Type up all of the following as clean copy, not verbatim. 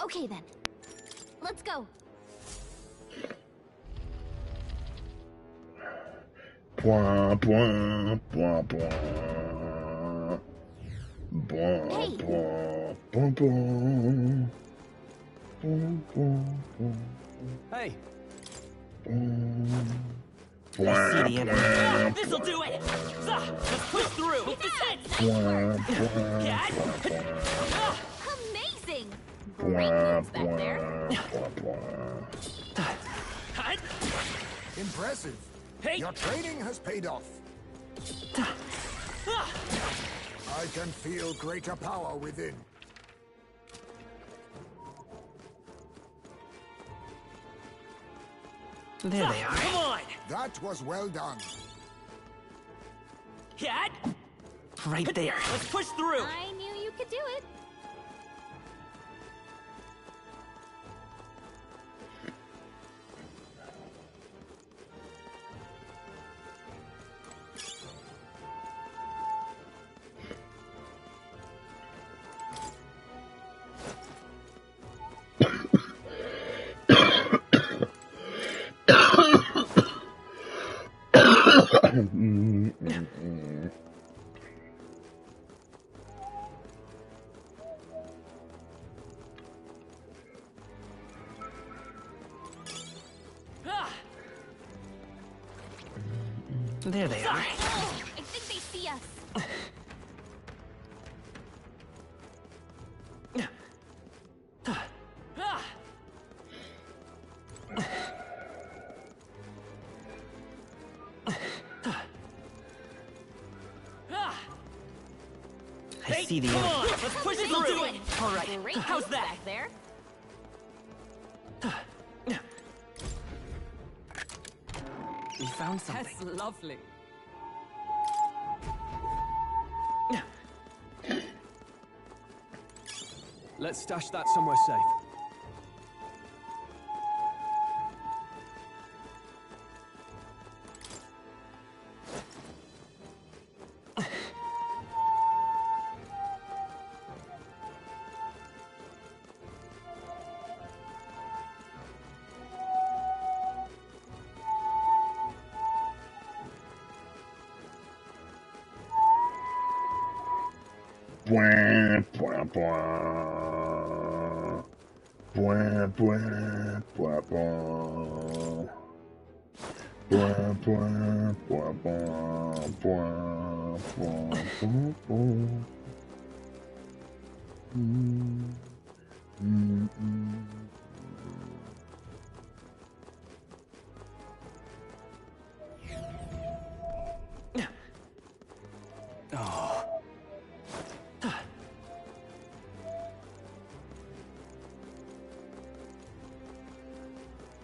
Okay then. Let's go. Blah, blah, blah, blah. Blah, Hey. blah, blah, blah. Blah, blah, blah. Hey. Blah, blah, This'll do it. Let's push through. blah, blah, Amazing. blah, Great blah, moves back there. blah, blah. Impressive. Hey. Your training has paid off. I can feel greater power within. There they are. Come on. That was well done. Cat. Right there. Let's push through. I knew you could do it. There they are. Oh, I think they see us. I see the enemy. Let's push it through. All right. Great How's moves that? back there. We found something. That's lovely. Let's stash that somewhere safe. Blah, blah, blah. Blah, blah, blah, blah. Blah, blah, blah, blah, blah, blah, blah, blah.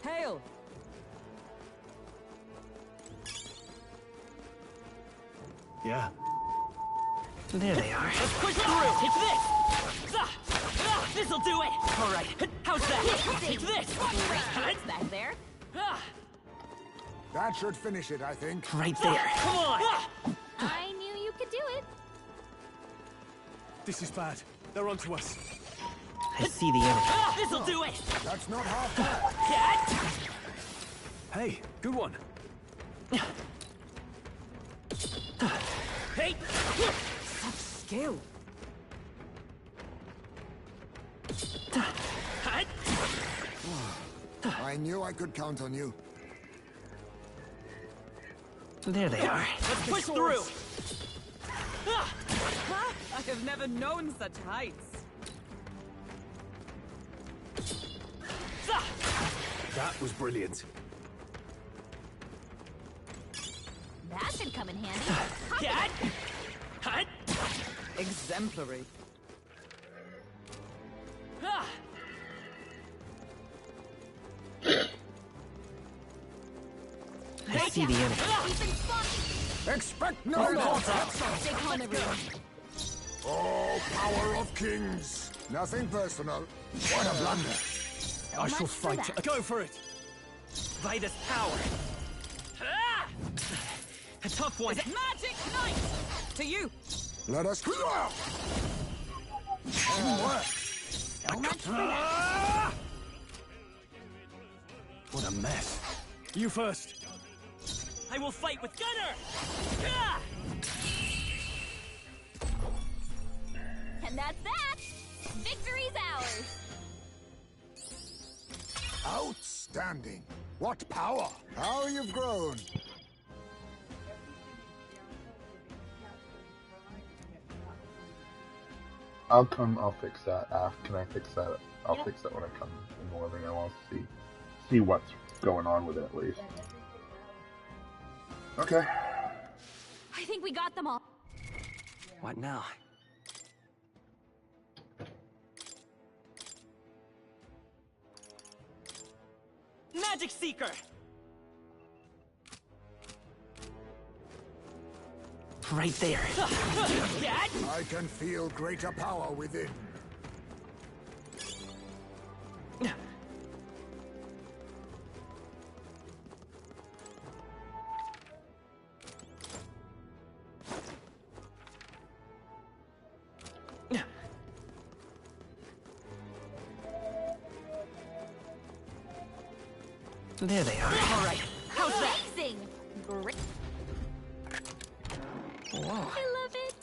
Hail! Yeah. There they are. Let's push through. Take this. This'll do it. All right. How's that? Take this. Great moves back there. That should finish it, I think. Right there. Come on. I knew you could do it. This is bad. They're onto us. I see the enemy. This'll do it. That's not half bad. Hey, good one. Hey! Such skill. I knew I could count on you. There they are. Let's push through! Ha! I have never known such heights. That was brilliant. That should come in handy. Cat! Cut! Exemplary. I see the enemy. We've been spotted. Expect no more. Stay calm, everyone. Oh, power of kings. Nothing personal. What a blunder. I shall much for fight. that. Go for it! Vitus power! A tough one! Magic knight! To you! Let us. So much for that. What a mess. You first. I will fight with Gunner! And that's that. Victory's ours. Outstanding. What power. How you've grown. I'll fix that. Can I fix that? I'll fix that when I come in the morning. I want to see what's going on with it at least. Okay. I think we got them all. What now? Magic Seeker! Right there. Cat! I can feel greater power within. There they are. All right. How's that? Amazing. Great. Whoa. I love it.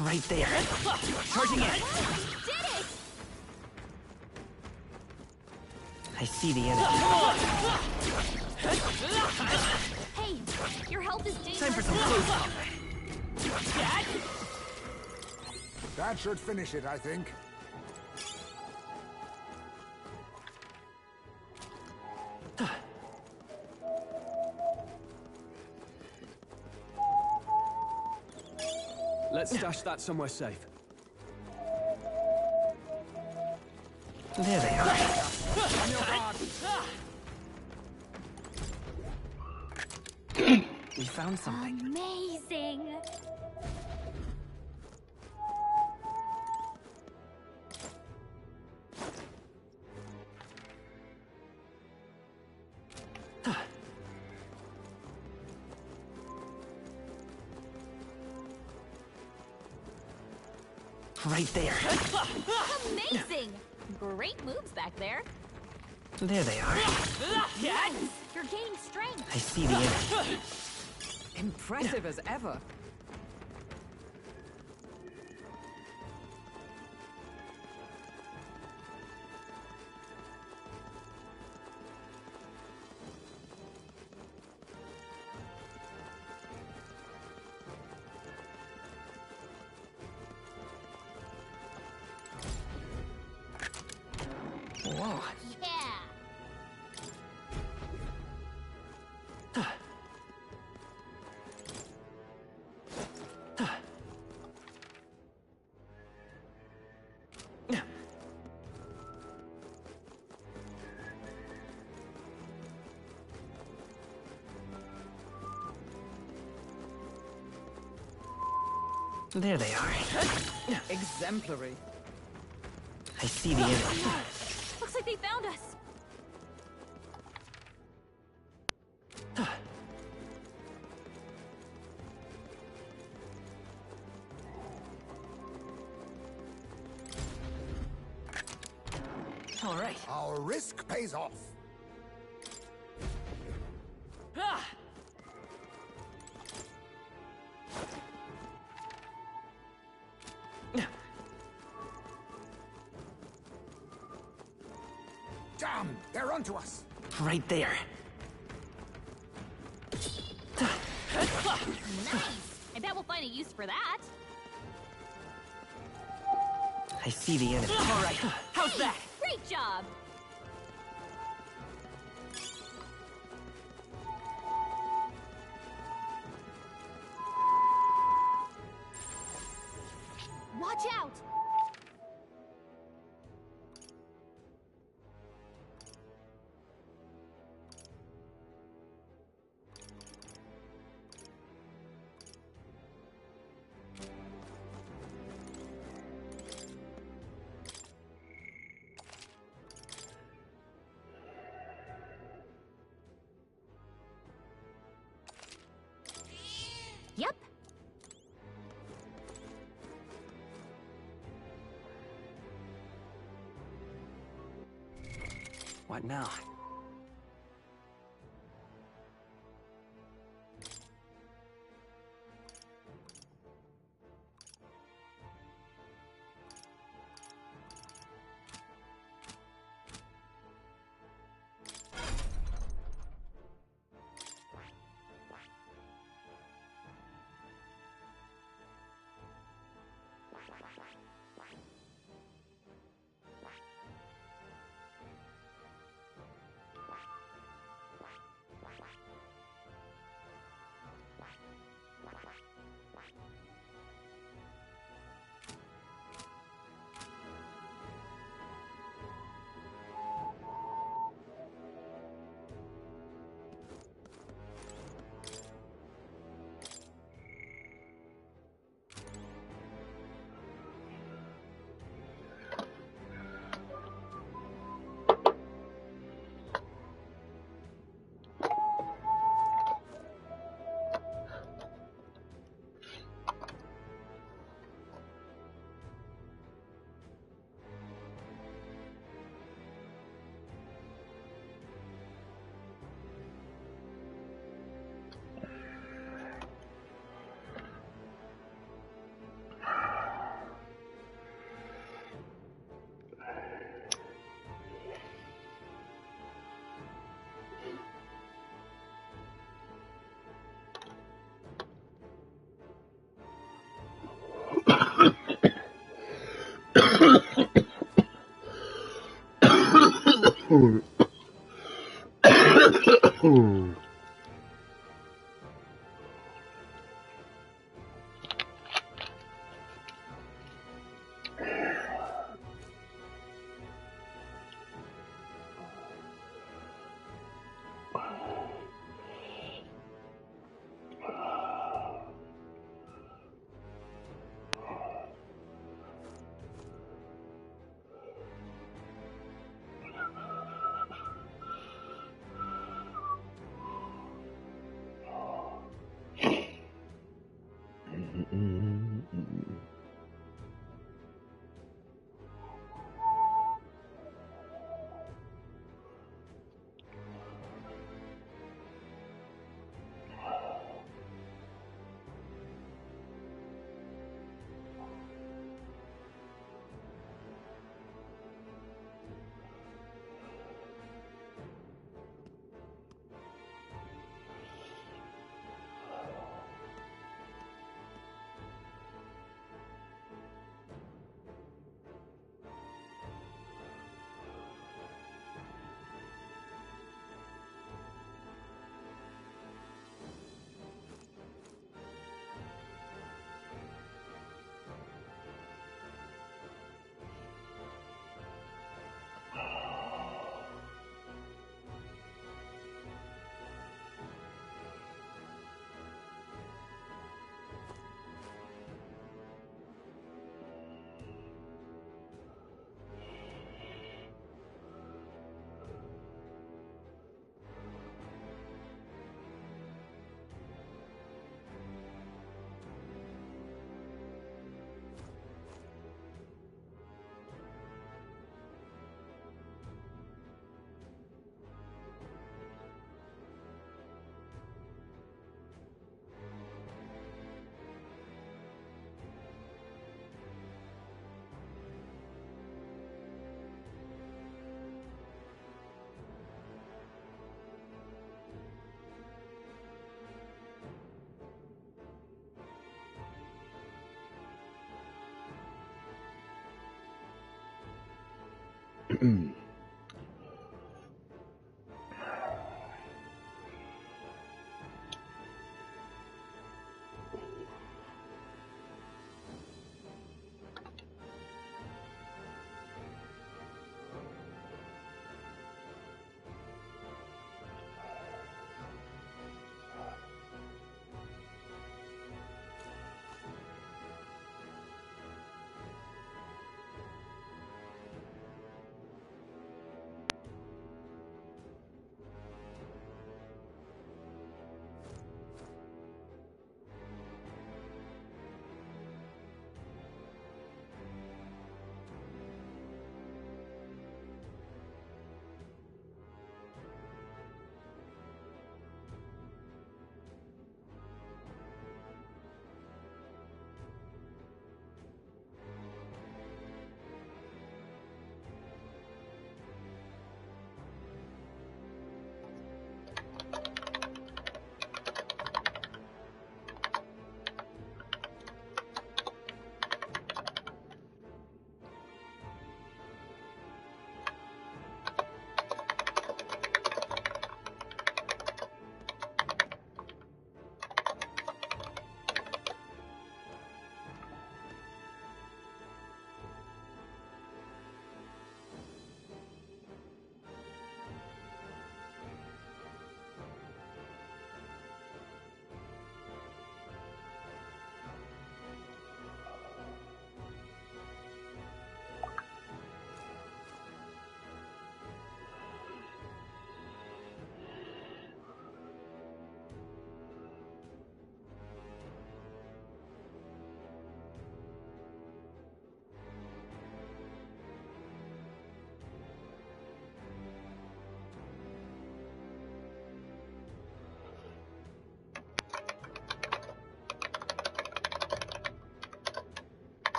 Right there. Charging in. You did it. I see the enemy. Hey, your health is dangerous. Time for some close-up. Cat! That should finish it, I think. Let's stash that somewhere safe. There they are. We found something. Amazing. Right there. Amazing. Great moves back there. There they are. Yes, you're gaining strength. I see the enemy. Impressive as ever. Whoa. Yeah. There they are. Exemplary. I see the enemy. Looks like they found us. All right. Our risk pays off. Damn, they're onto us. Right there. Nice! I bet we'll find a use for that. I see the enemy. All right, how's Hey, that? great job! Watch out! Yep. What now?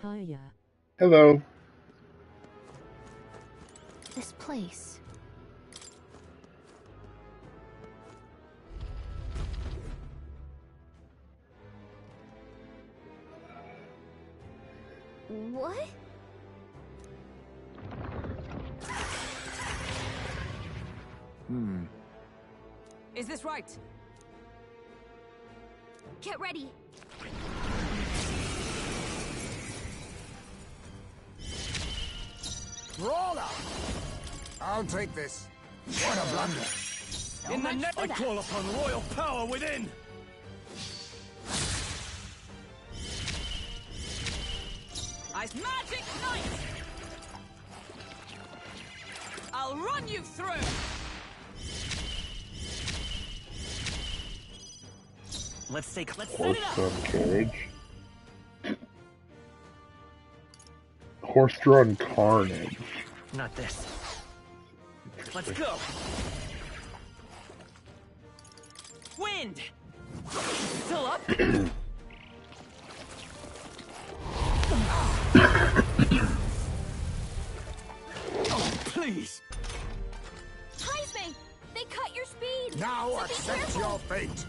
Hiya. Hello. This place. What? Is this right? Get ready. Brawler! I'll take this. What a blunder. So In the much net, for I that. call upon royal power within. Ice magic knight! I'll run you through! Let's set it up. Horse-drawn carriage. Horse-drawn carnage. Not this. Let's go. Wind. Still up? Oh, please. Heisme! They cut your speed! Now So be accept careful. your fate.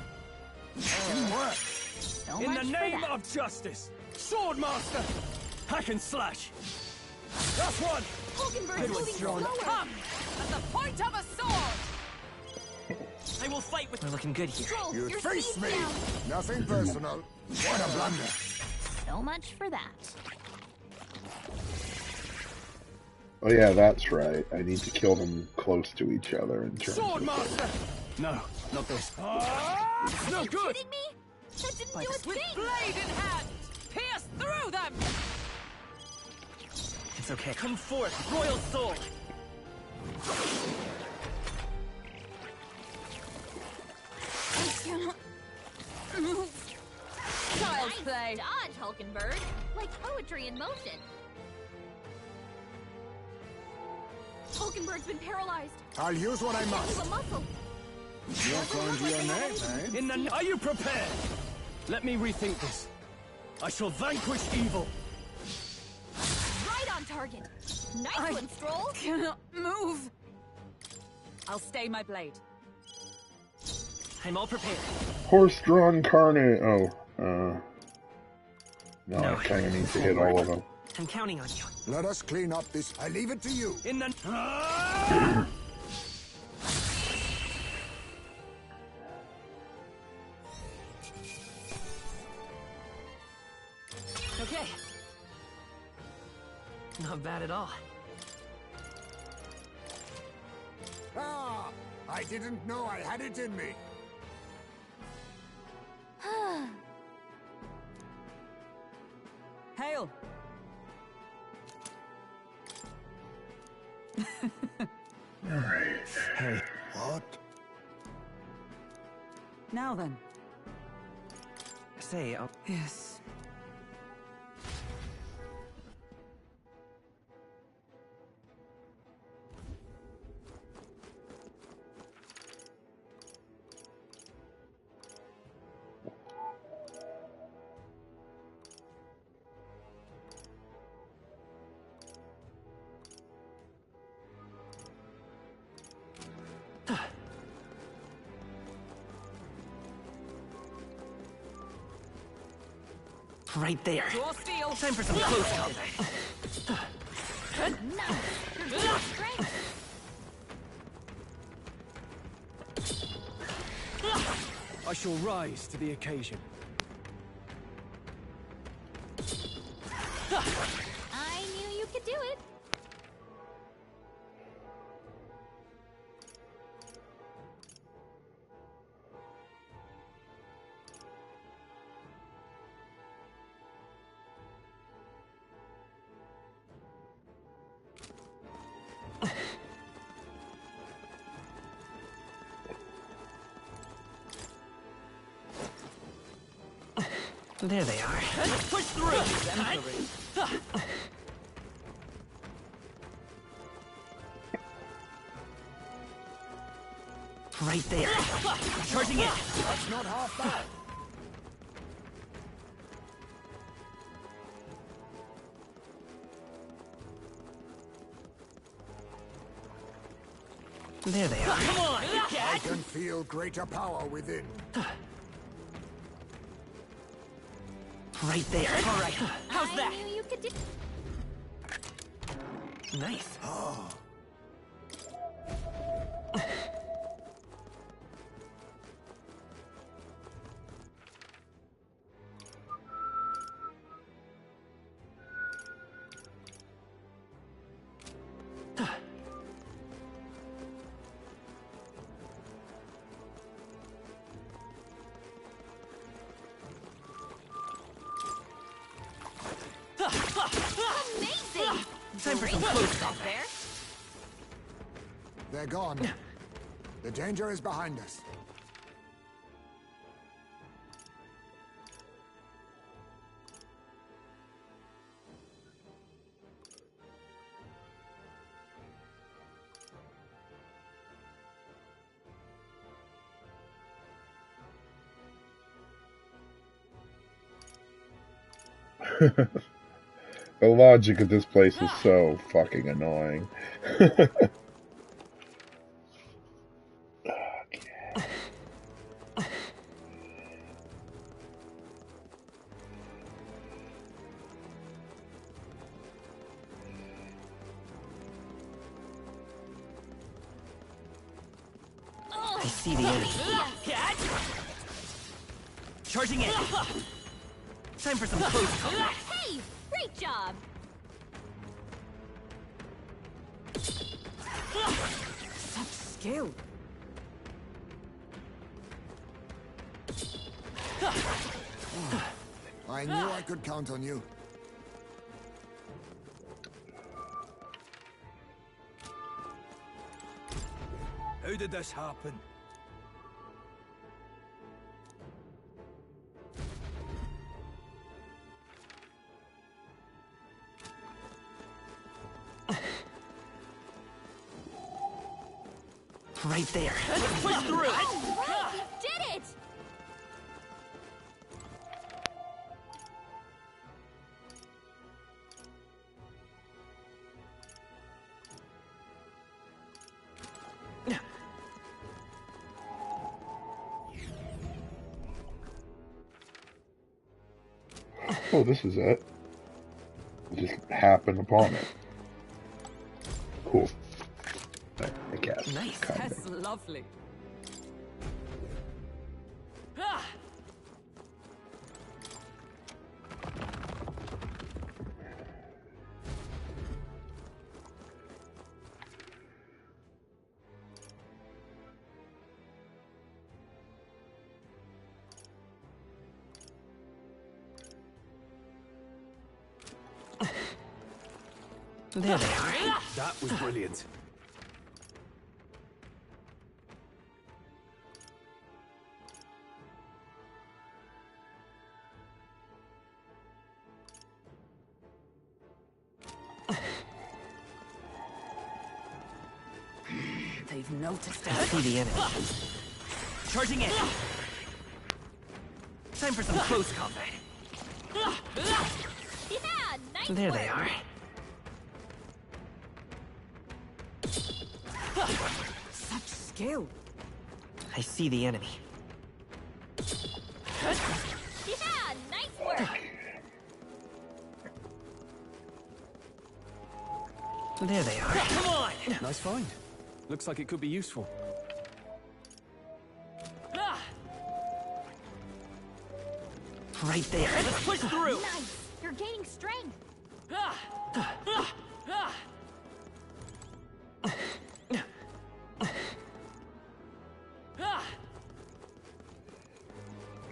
Didn't work. So In much the for name that. of justice, Swordmaster. Hack and slash. That's one. Hulkenberg's Good moving thrown. slower. Come! At the point of a sword! I will fight with. We're looking good here. Stroll, You your face speed's me. down. Nothing personal. What a blunder. So much for that. Oh yeah, that's right. I need to kill them close to each other in terms of... Swordmaster. No, not this. Ah, no Are you good. kidding me? That didn't Like do a this. With thing! blade in hand! Pierce through them! It's okay. Come forth, royal soul. I cannot move. Child's Nice play. dodge, Hulkenberg. Like poetry in motion. Hulkenberg's been paralyzed. I'll use what I Can't must. move a muscle. You're calling to your name, eh? In the. Are you prepared? Let me rethink this. I shall vanquish evil. Right on target. Nice I- one, Stroll. Cannot move. I'll stay my blade. I'm all prepared. Horse-drawn carnage... Oh, No, No, I kind of need to hit all of them. I'm counting on you. Let us clean up this. I leave it to you. In the. Ah! Okay. Not bad at all. Ah, I didn't know I had it in me. Hail! Alright. Hey, What? Now then. say, Yes. right there. Draw steel. Time for some close combat. No. Strength. I shall rise to the occasion. I knew you could do it. There they are. Push through! Right there. Charging in. That's not half bad. There they are. Come on, I cat! can feel greater power within. Right there. All right. How's I that? knew you could do. Nice. Amazing! Time for some close combat. There. They're gone. The danger is behind us. The logic of this place is so fucking annoying. I see the enemy. Cat! Charging in. Time for some close combat. Hey! Great job! Such skill. I knew I could count on you. How did this happen? Right there. Push through. Right, we did it! Oh, this is it. Just happen upon it. Cool. I guess. Nice. Kind That's lovely. There they are. That was brilliant. They've noticed I us. see the enemy. Charging in. Time for some close combat. Yeah, nice There work. they are. Such skill. I see the enemy. Yeah, nice work. There they are. Come on! Nice find. Looks like it could be useful. Right there. Let's push through. Nice. You're gaining strength.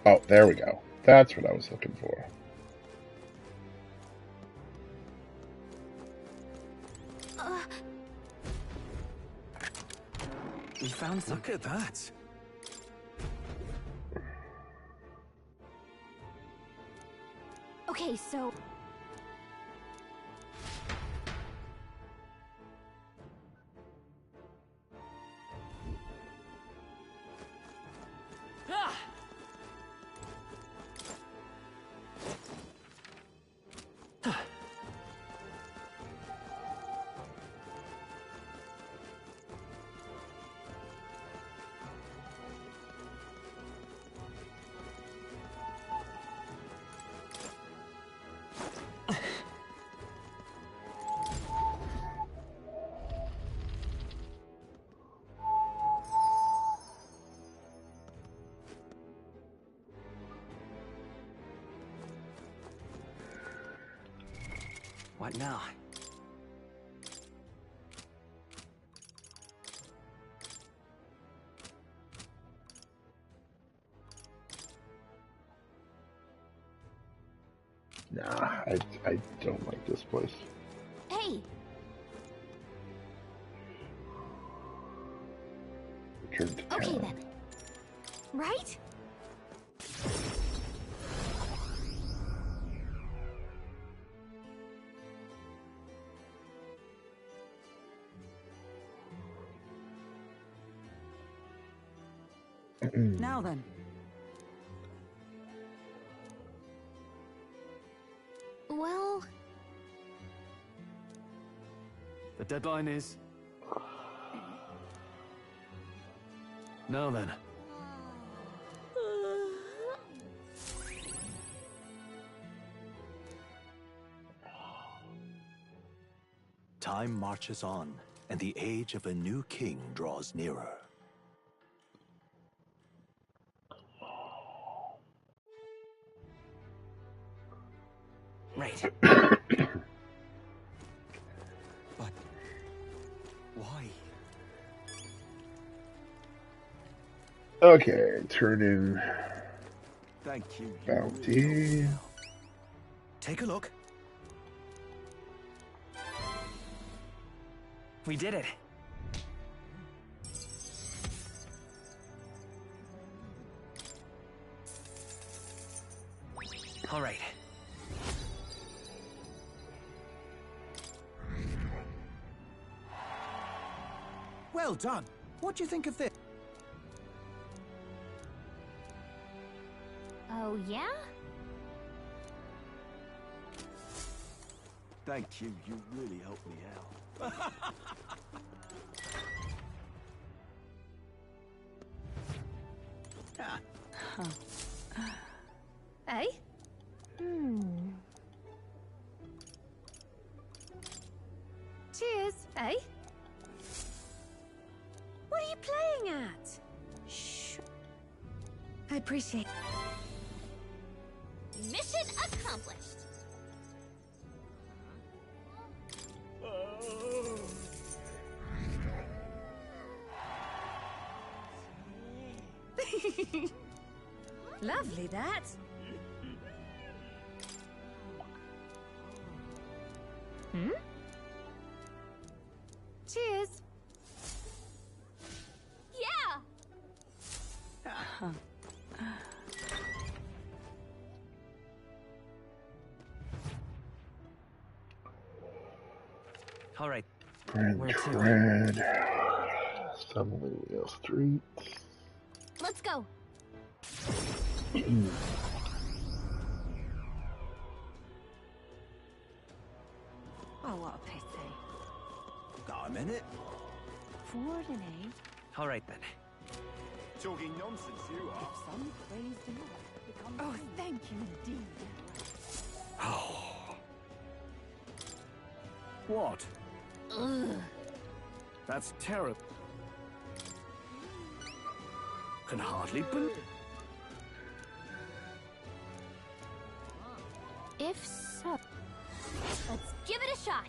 Oh, there we go. That's what I was looking for. We found some. Look at that. Okay, so What now? Nah, I don't like this place. Hey, Return to okay town. then. Right? Now then. Well, The deadline is... Now then. Time marches on, and the age of a new king draws nearer. Right. But why? Okay, turn in Thank you. bounty. Take a look. We did it. All right. Well done. What do you think of this? oh yeah? Thank you. You really helped me out. Eh? Cheers, eh? What are you playing at? Shh. I appreciate. Mission accomplished. Lovely that. Hmm? Cheers. Yeah. All right. Grand Where to? Tread. Suddenly Wheel Street. Let's go. Oh, what a pity. Got a minute? Forward and eh? All right then. Talking nonsense, you are. Some praise do not become. Oh, thank you indeed. What? Ugh. That's terrible. Can hardly believe. If so, let's give it a shot.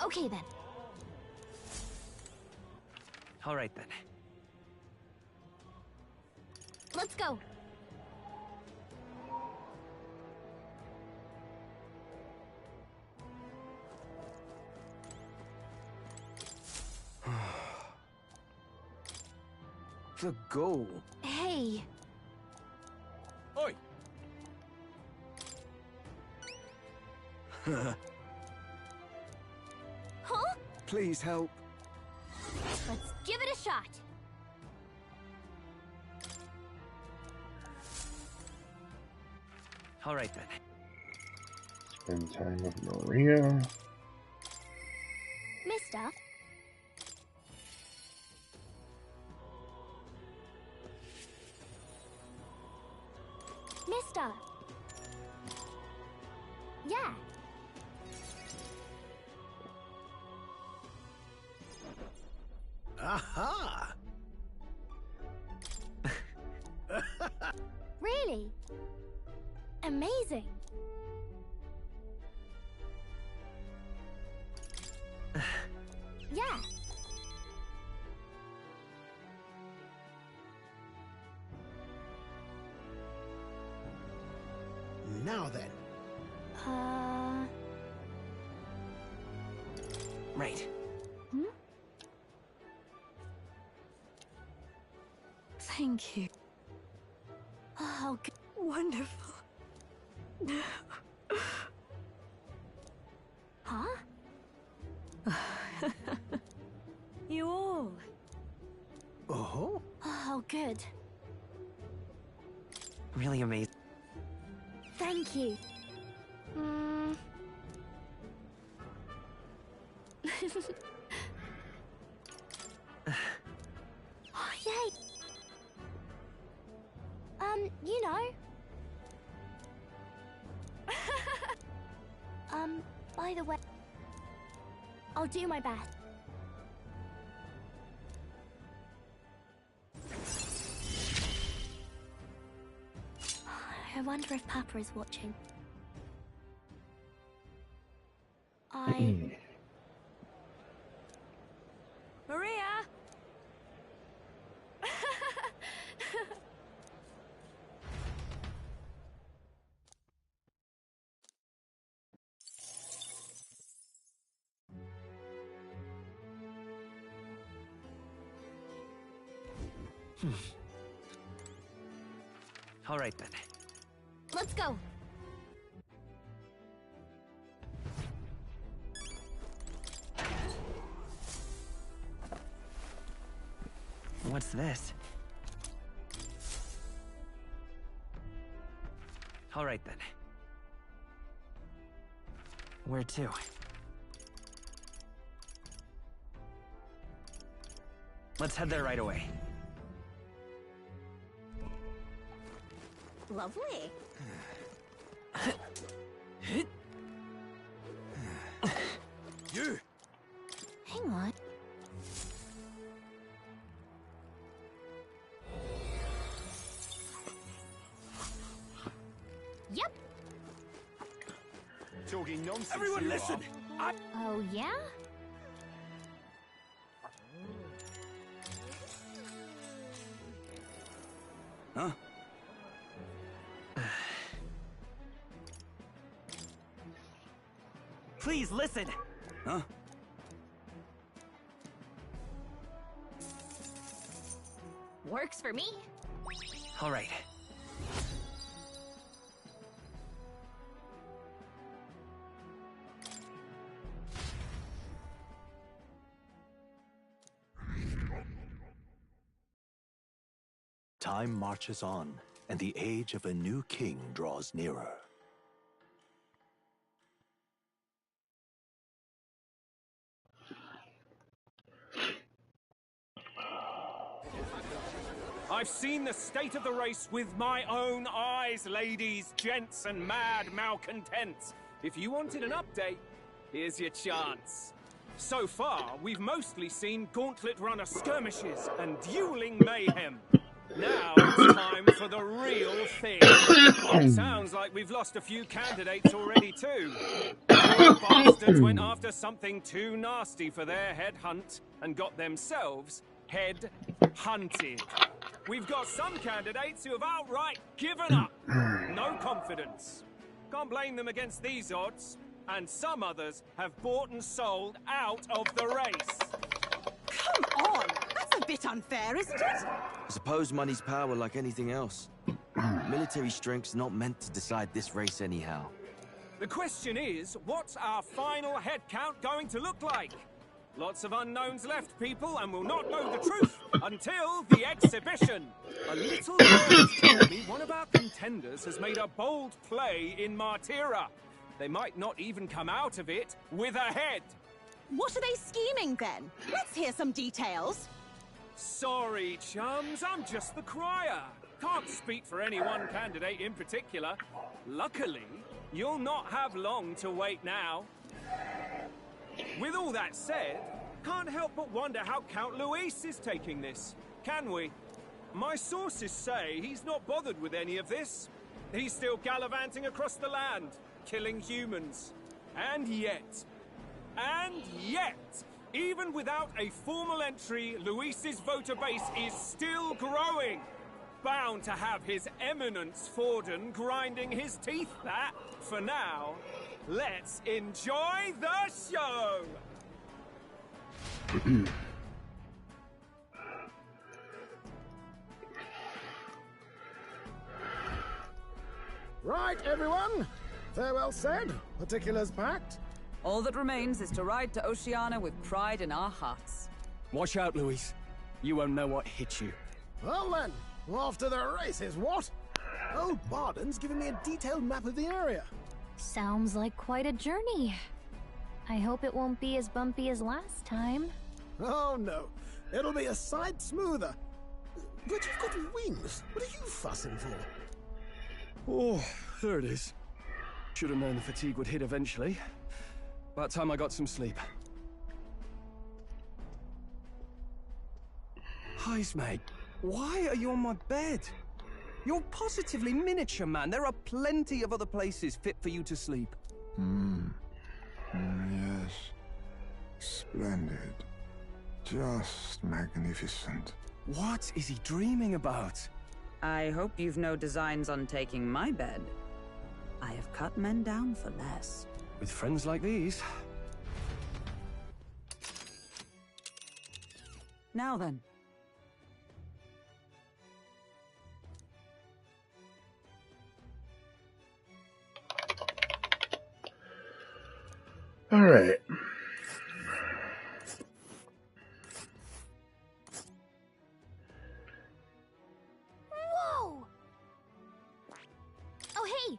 Okay then. All right then. Let's go. The goal. Hey, Oi! huh? Please help. Let's give it a shot. All right then. Spend time with Maria. Mister. Mister. Yeah. Aha! Really? Amazing. Now then. Right. Hmm? Thank you. Oh, wonderful. Huh? You all. Oh? Oh, good. Really amazing. Thank you. Oh, yay. You know. By the way, I'll do my best. I wonder if Papa is watching. Maria! All right then. Let's go. What's this? All right then. Where to? Let's head there right away. Lovely. You! Hang on. Yep. Talking nonsense. Everyone listen! Oh, yeah? Huh? Please listen! Huh? Works for me. All right. Time marches on, and the age of a new king draws nearer. I've seen the state of the race with my own eyes, ladies, gents, and mad malcontents. If you wanted an update, here's your chance. So far, we've mostly seen gauntlet runner skirmishes and dueling mayhem. Now it's time for the real thing. Sounds like we've lost a few candidates already too. The bastards went after something too nasty for their head hunt and got themselves head hunted. We've got some candidates who have outright given up. No confidence. Can't blame them against these odds. And some others have bought and sold out of the race. Come on! That's a bit unfair, isn't it? I suppose money's power like anything else. Military strength's not meant to decide this race anyhow. The question is, what's our final head count going to look like? Lots of unknowns left, people, and we'll not know the truth until the exhibition. A little bird told me one of our contenders has made a bold play in Martira. They might not even come out of it with a head. What are they scheming then? Let's hear some details. Sorry, chums, I'm just the crier. Can't speak for any one candidate in particular. Luckily, you'll not have long to wait now. With all that said, can't help but wonder how Count Luis is taking this, can we? My sources say he's not bothered with any of this. He's still gallivanting across the land, killing humans. And yet, even without a formal entry, Luis's voter base is still growing. bound to have His Eminence Forden grinding his teeth, that. For now, let's enjoy the show! Right, everyone. Farewell said, particulars packed. All that remains is to ride to Oceania with pride in our hearts. Watch out, Louise. You won't know what hit you. Well then, off to the races, what? Old Barden's giving me a detailed map of the area. Sounds like quite a journey. I hope it won't be as bumpy as last time. Oh no, it'll be a sight smoother. But you've got wings. What are you fussing for? Oh, there it is. Should have known the fatigue would hit eventually. About time I got some sleep. Heis, mate. Why are you on my bed? You're positively miniature, man. There are plenty of other places fit for you to sleep. Yes. Splendid. Just magnificent. What is he dreaming about? I hope you've no designs on taking my bed. I have cut men down for less. With friends like these. Now then. All right. Whoa! Oh, hey!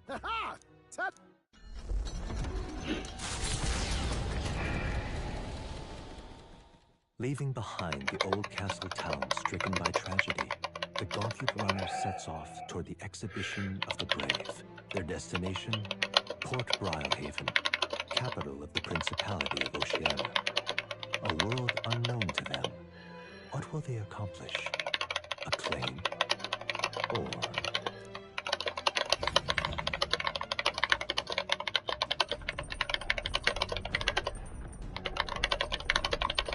Ha-ha! Leaving behind the old castle town stricken by tragedy, the Gauntlet Runner sets off toward the Exhibition of the Brave. Their destination, Port Brilehaven, capital of the Principality of Oceania. A world unknown to them. What will they accomplish? Acclaim? Or...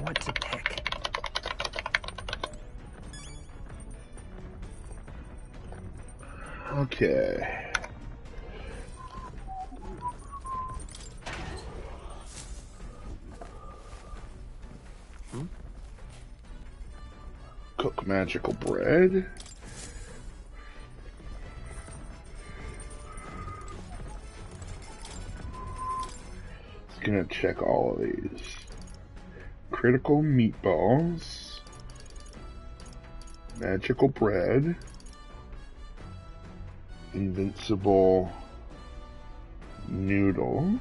What to pick? Okay. Cook magical bread. It's gonna check all of these. Critical meatballs. Magical bread. Invincible noodles.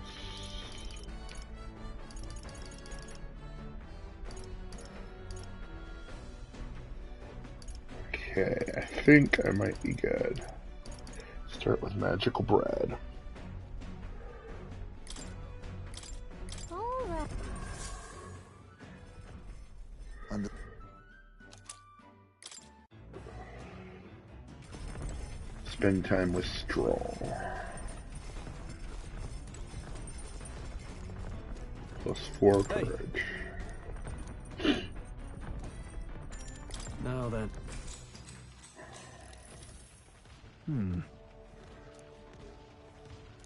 Okay, I think I might be good. Start with magical bread. All right. And Spend time with Stroll. +4 courage. Now then.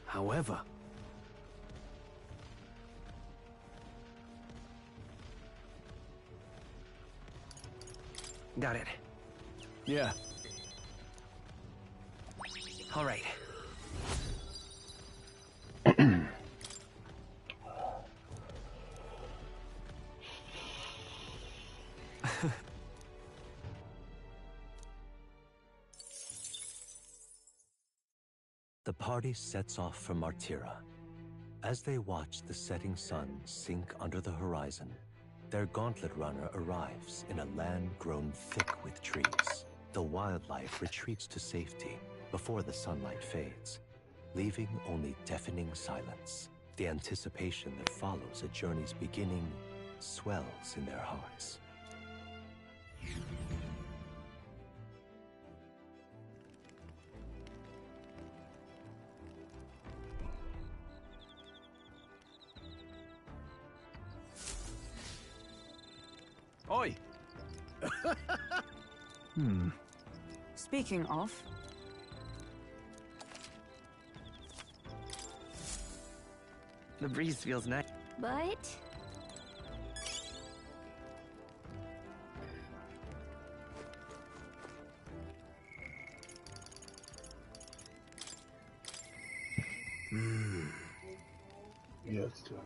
However... Got it. Yeah. All right. The party sets off for Martira. As they watch the setting sun sink under the horizon, their Gauntlet Runner arrives in a land grown thick with trees. The wildlife retreats to safety before the sunlight fades, leaving only deafening silence. The anticipation that follows a journey's beginning swells in their hearts. Oi! Speaking of, The breeze feels nice. But Yeah, it's done.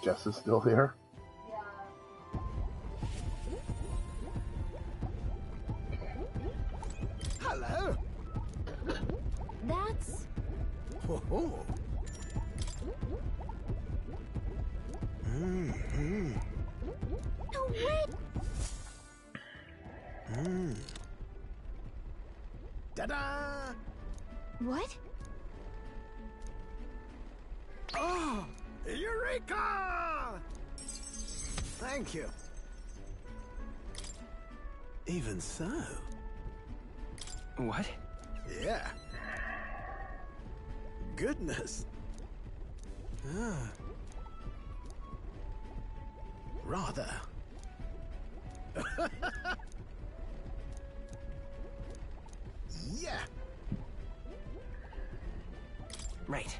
Jess is still here. Hello. that's... Oh. No way! Ta-da! What? Oh, Eureka! Thank you. Even so. What? Yeah. Goodness. Rather. Yeah. Right.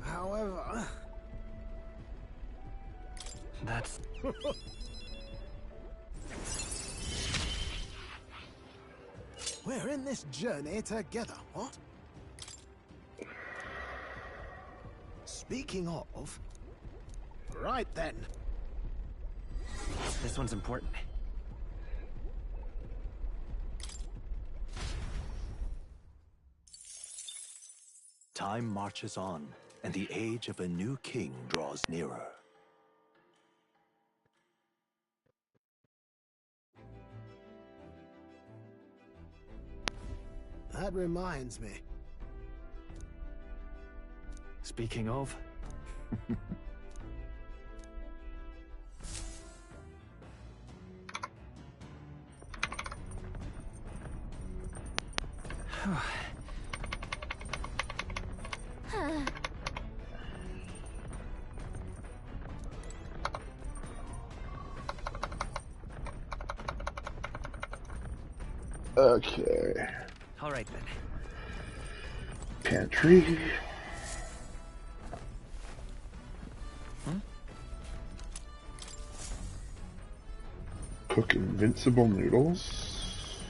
However, That's... we're in this journey together, what? Speaking of... Right then. This one's important. Time marches on, and the age of a new king draws nearer. That reminds me. Speaking of... Okay. All right, then. Pantry. Cook invincible noodles.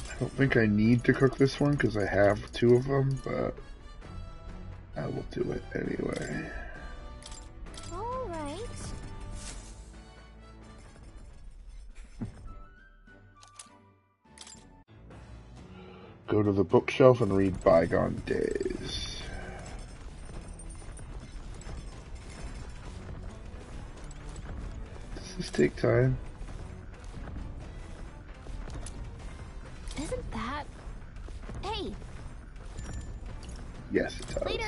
I don't think I need to cook this one because I have 2 of them, but I will do it anyway. All right. Go to the bookshelf and read Bygone Days. Does this take time? Isn't that... Hey, Yes, it does. later.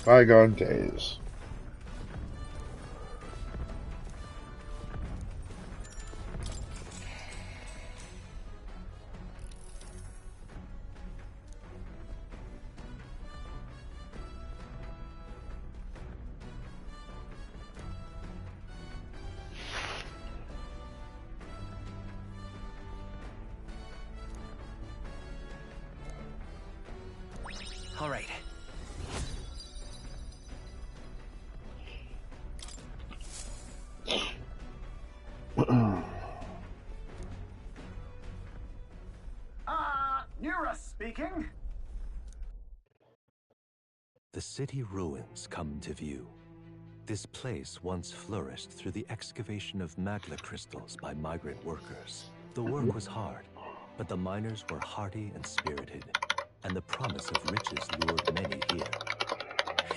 Bygone Days. All right. Nira speaking. The city ruins come to view. This place once flourished through the excavation of magma crystals by migrant workers. The work was hard, but the miners were hardy and spirited, and the promise of riches lured many here.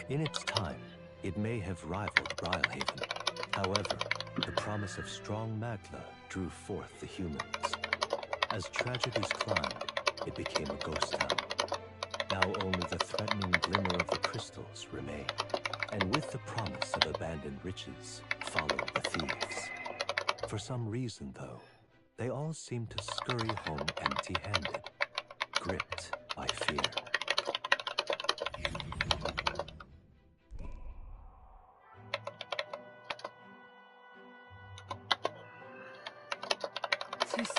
In its time, it may have rivaled Brylehaven. However, the promise of strong magma drew forth the humans. As tragedies climbed, it became a ghost town. Now only the threatening glimmer of the crystals remain. And with the promise of abandoned riches, follow the thieves. For some reason, though, they all seem to scurry home empty-handed, gripped by fear. This is...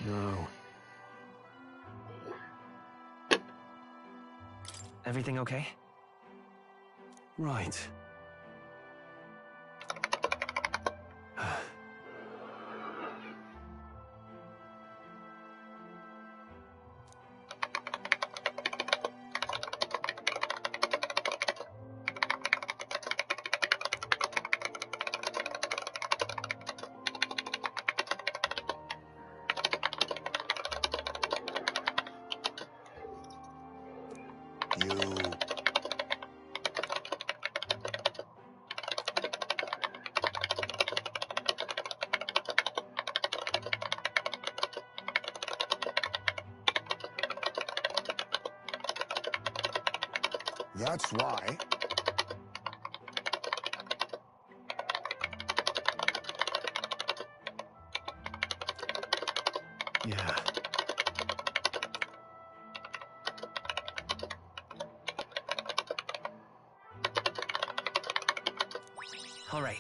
No. Everything okay? Right. That's why. Yeah. All right.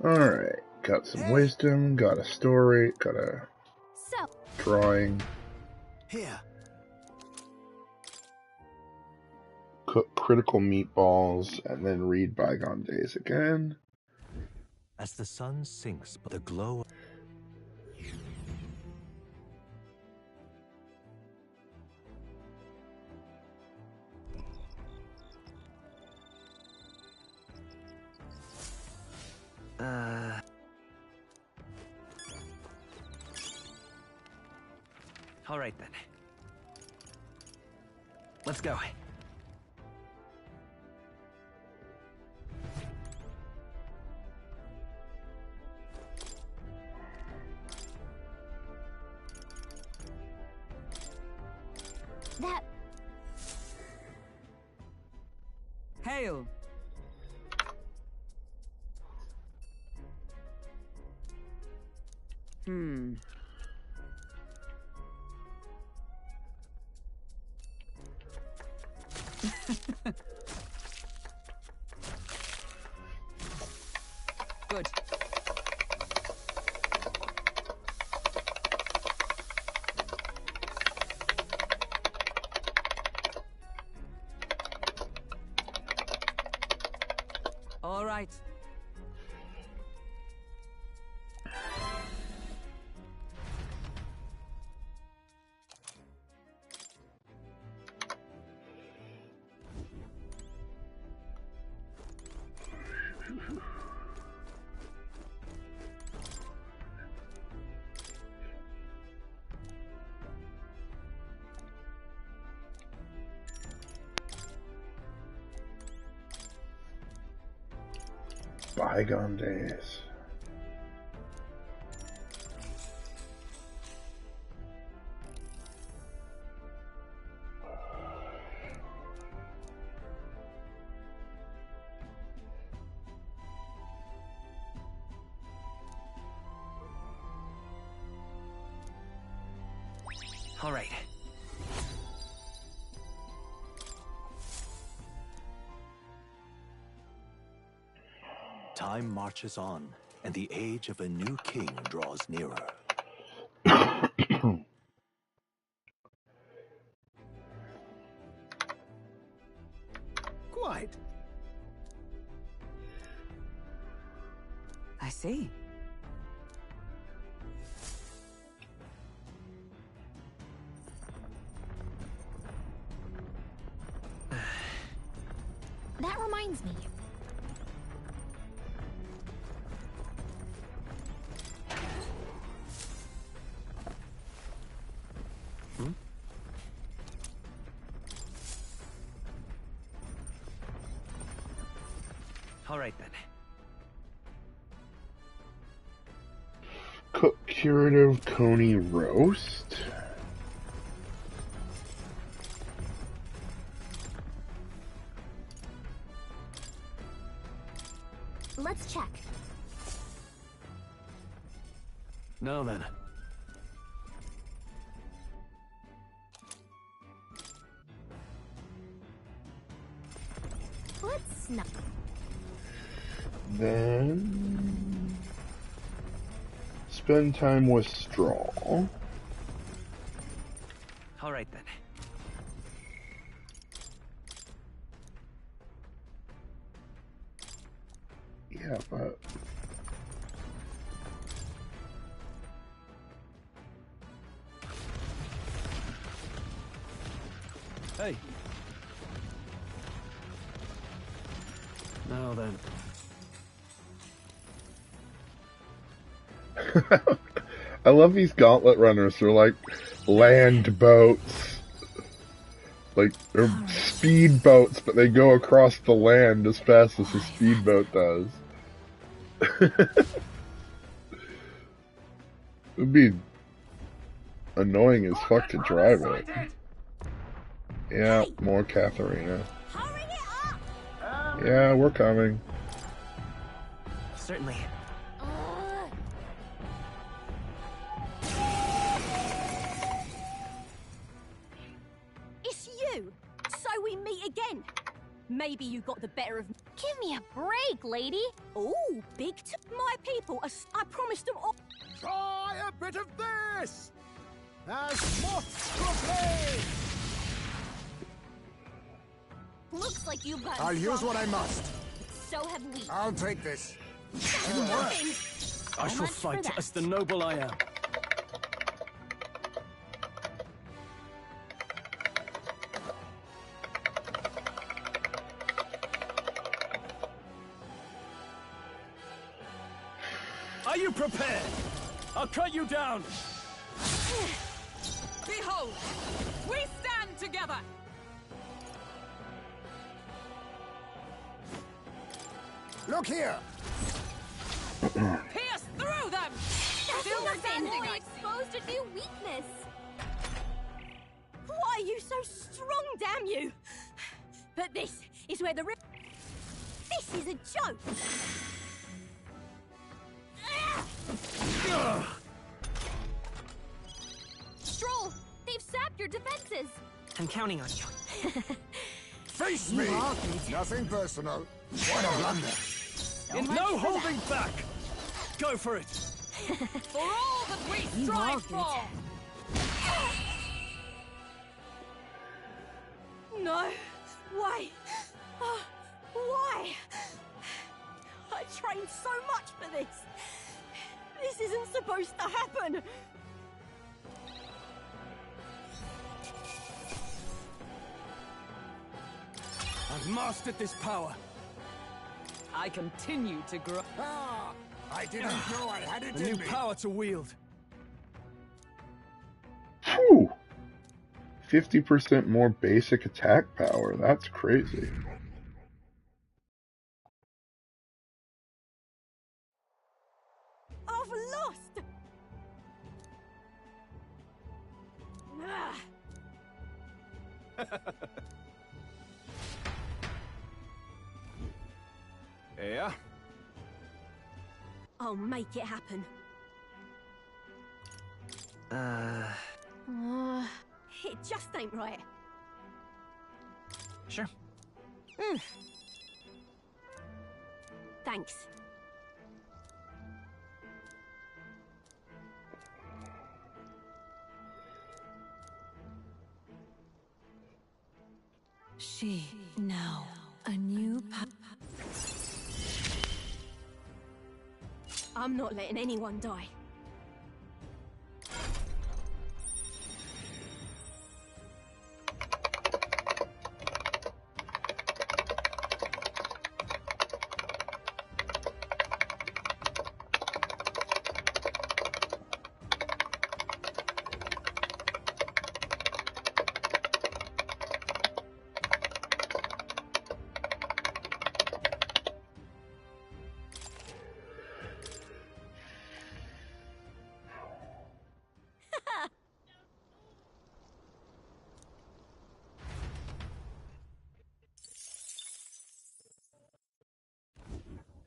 Alright, got some wisdom, got a story, got a drawing. Here. Cook critical meatballs, and then read Bygone Days again. As the sun sinks, the glow... All right then. Let's go. That... Hail! Good. All right. Bygone Days. All right. Time marches on, and the age of a new king draws nearer. Quite. I see. That reminds me. All right then. Cook curative coney roast. Let's check. Now then. Let's not. Then spend time with Straw. All right then. Yeah, but Hey. Now then. I love these gauntlet runners. They're like land boats. Like, they're speed boats, but they go across the land as fast as a speedboat does. It'd be annoying as fuck to drive it. Yeah, more Katharina. Yeah, we're coming. Certainly. It's you! So we meet again. Maybe you got the better of me. Give me a break, lady. Ooh, my people, I promised them all. Try a bit of this! As moths to flame! Looks like you've got. I'll use what I must. So have we. I'll take this. I shall fight as the noble I am. Are you prepared? I'll cut you down! Behold, we stand together! Look here! Pierce through them! Still standing, I see. Exposed a new weakness. Why are you so strong, damn you? But this is where the This is a joke! Stroll, they've sapped your defenses. I'm counting on you. Face me! Nothing personal. What a blunder! No holding back! Go for it! For all that we strive for! No! Why? Why? I trained so much for this! This isn't supposed to happen! I've mastered this power. I continue to grow. Ah! I didn't know I had it A new in me. power to wield. Phew! 50% more basic attack power. That's crazy. I've lost! Yeah? I'll make it happen. It just ain't right. Sure. Thanks. She now a new I'm not letting anyone die.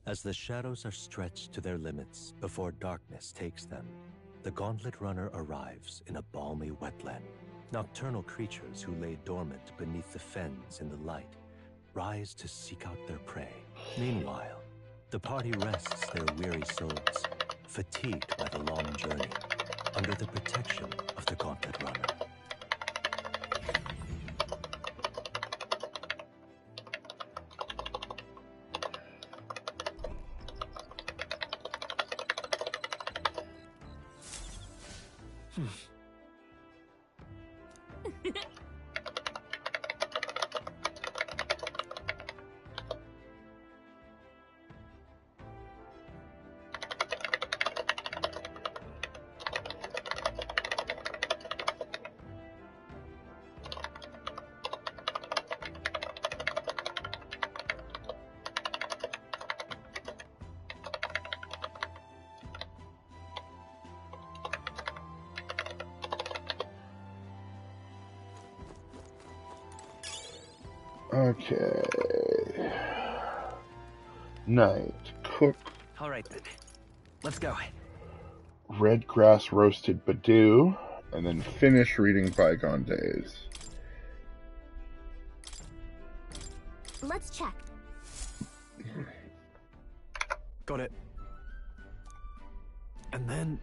As the shadows are stretched to their limits before darkness takes them, the Gauntlet Runner arrives in a balmy wetland. Nocturnal creatures who lay dormant beneath the fens in the light rise to seek out their prey. Meanwhile, the party rests their weary souls, fatigued by the long journey, under the protection of the Gauntlet Runner. Okay. Night. Cook All right then. Let's go. red grass roasted badoo, and then finish reading Bygone Days. Let's check. Got it. And then...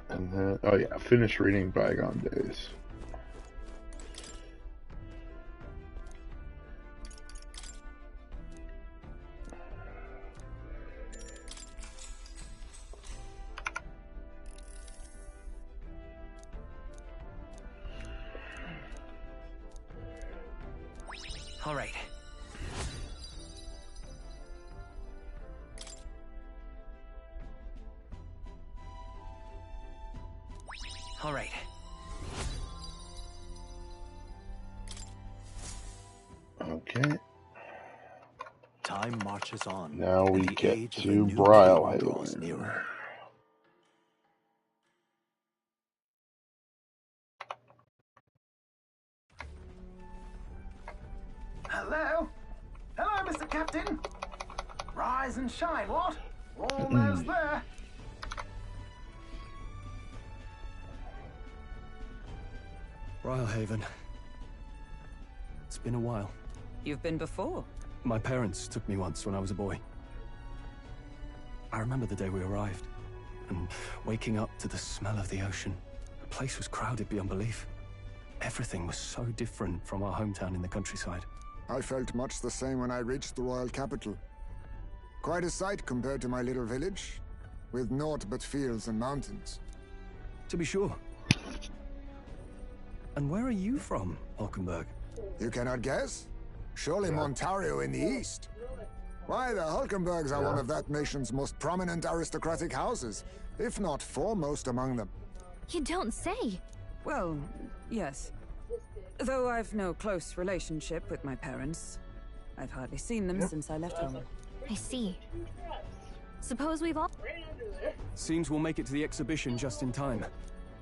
And then, oh yeah, finish reading Bygone Days. All right. All right. Okay. Time marches on. Now we and the get age of to a new Brile king draws Haven. nearer. Hello? Hello, Mr. Captain. Rise and shine, what? Almost there. Haven. It's been a while. You've been before? My parents took me once when I was a boy. I remember the day we arrived, and waking up to the smell of the ocean. The place was crowded beyond belief. Everything was so different from our hometown in the countryside. I felt much the same when I reached the royal capital. Quite a sight compared to my little village, with naught but fields and mountains. To be sure. And where are you from, Hulkenberg? You cannot guess? Surely Montario in the east. Why, the Hulkenbergs are one of that nation's most prominent aristocratic houses, if not foremost among them. You don't say. Well, yes. Though I've no close relationship with my parents. I've hardly seen them since I left home. I see. Suppose we've all... Seems we'll make it to the exhibition just in time.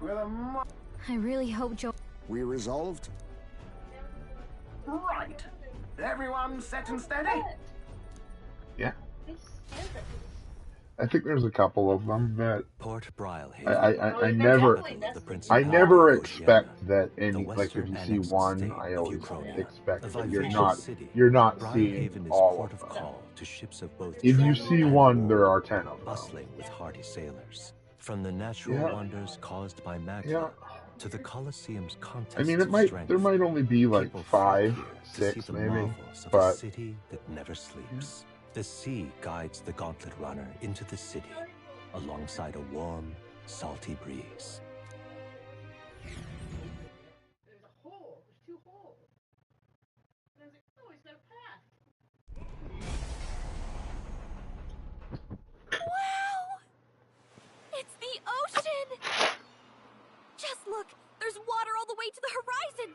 I really hope Joe... We resolved? Right. Everyone set and steady? Yeah. I think there's a couple of them that Port Brile Haven. I never expect that any, like, if you see one, I always expect that you're not seeing all of them. If you see one, there are 10 of them. Bustling with hardy sailors, from the natural wonders caused by magma to the Colosseum's contest. I mean, strength, there might only be like people 5, flock here to 6 see the maybe, marvels of but a city that never sleeps. The sea guides the Gauntlet Runner into the city, alongside a warm, salty breeze. Wow! It's the ocean! Just look! There's water all the way to the horizon!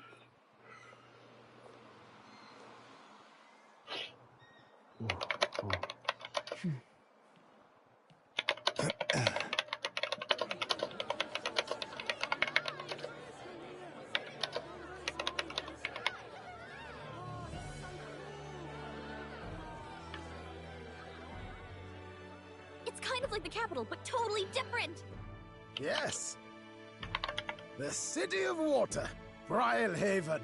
inside the capital, but totally different. Yes. The City of Water, Briarhaven.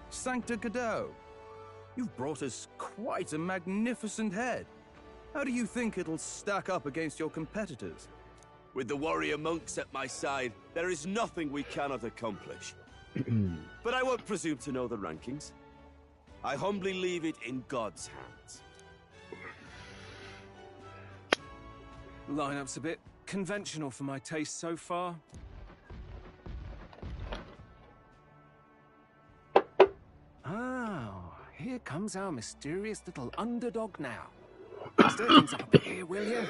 Sancta Cadeau, you've brought us quite a magnificent head. How do you think it'll stack up against your competitors? With the warrior monks at my side, there is nothing we cannot accomplish. But I won't presume to know the rankings. I humbly leave it in God's hands. Lineup's a bit conventional for my taste so far. Oh, here comes our mysterious little underdog now. Stir things up a bit here, will you?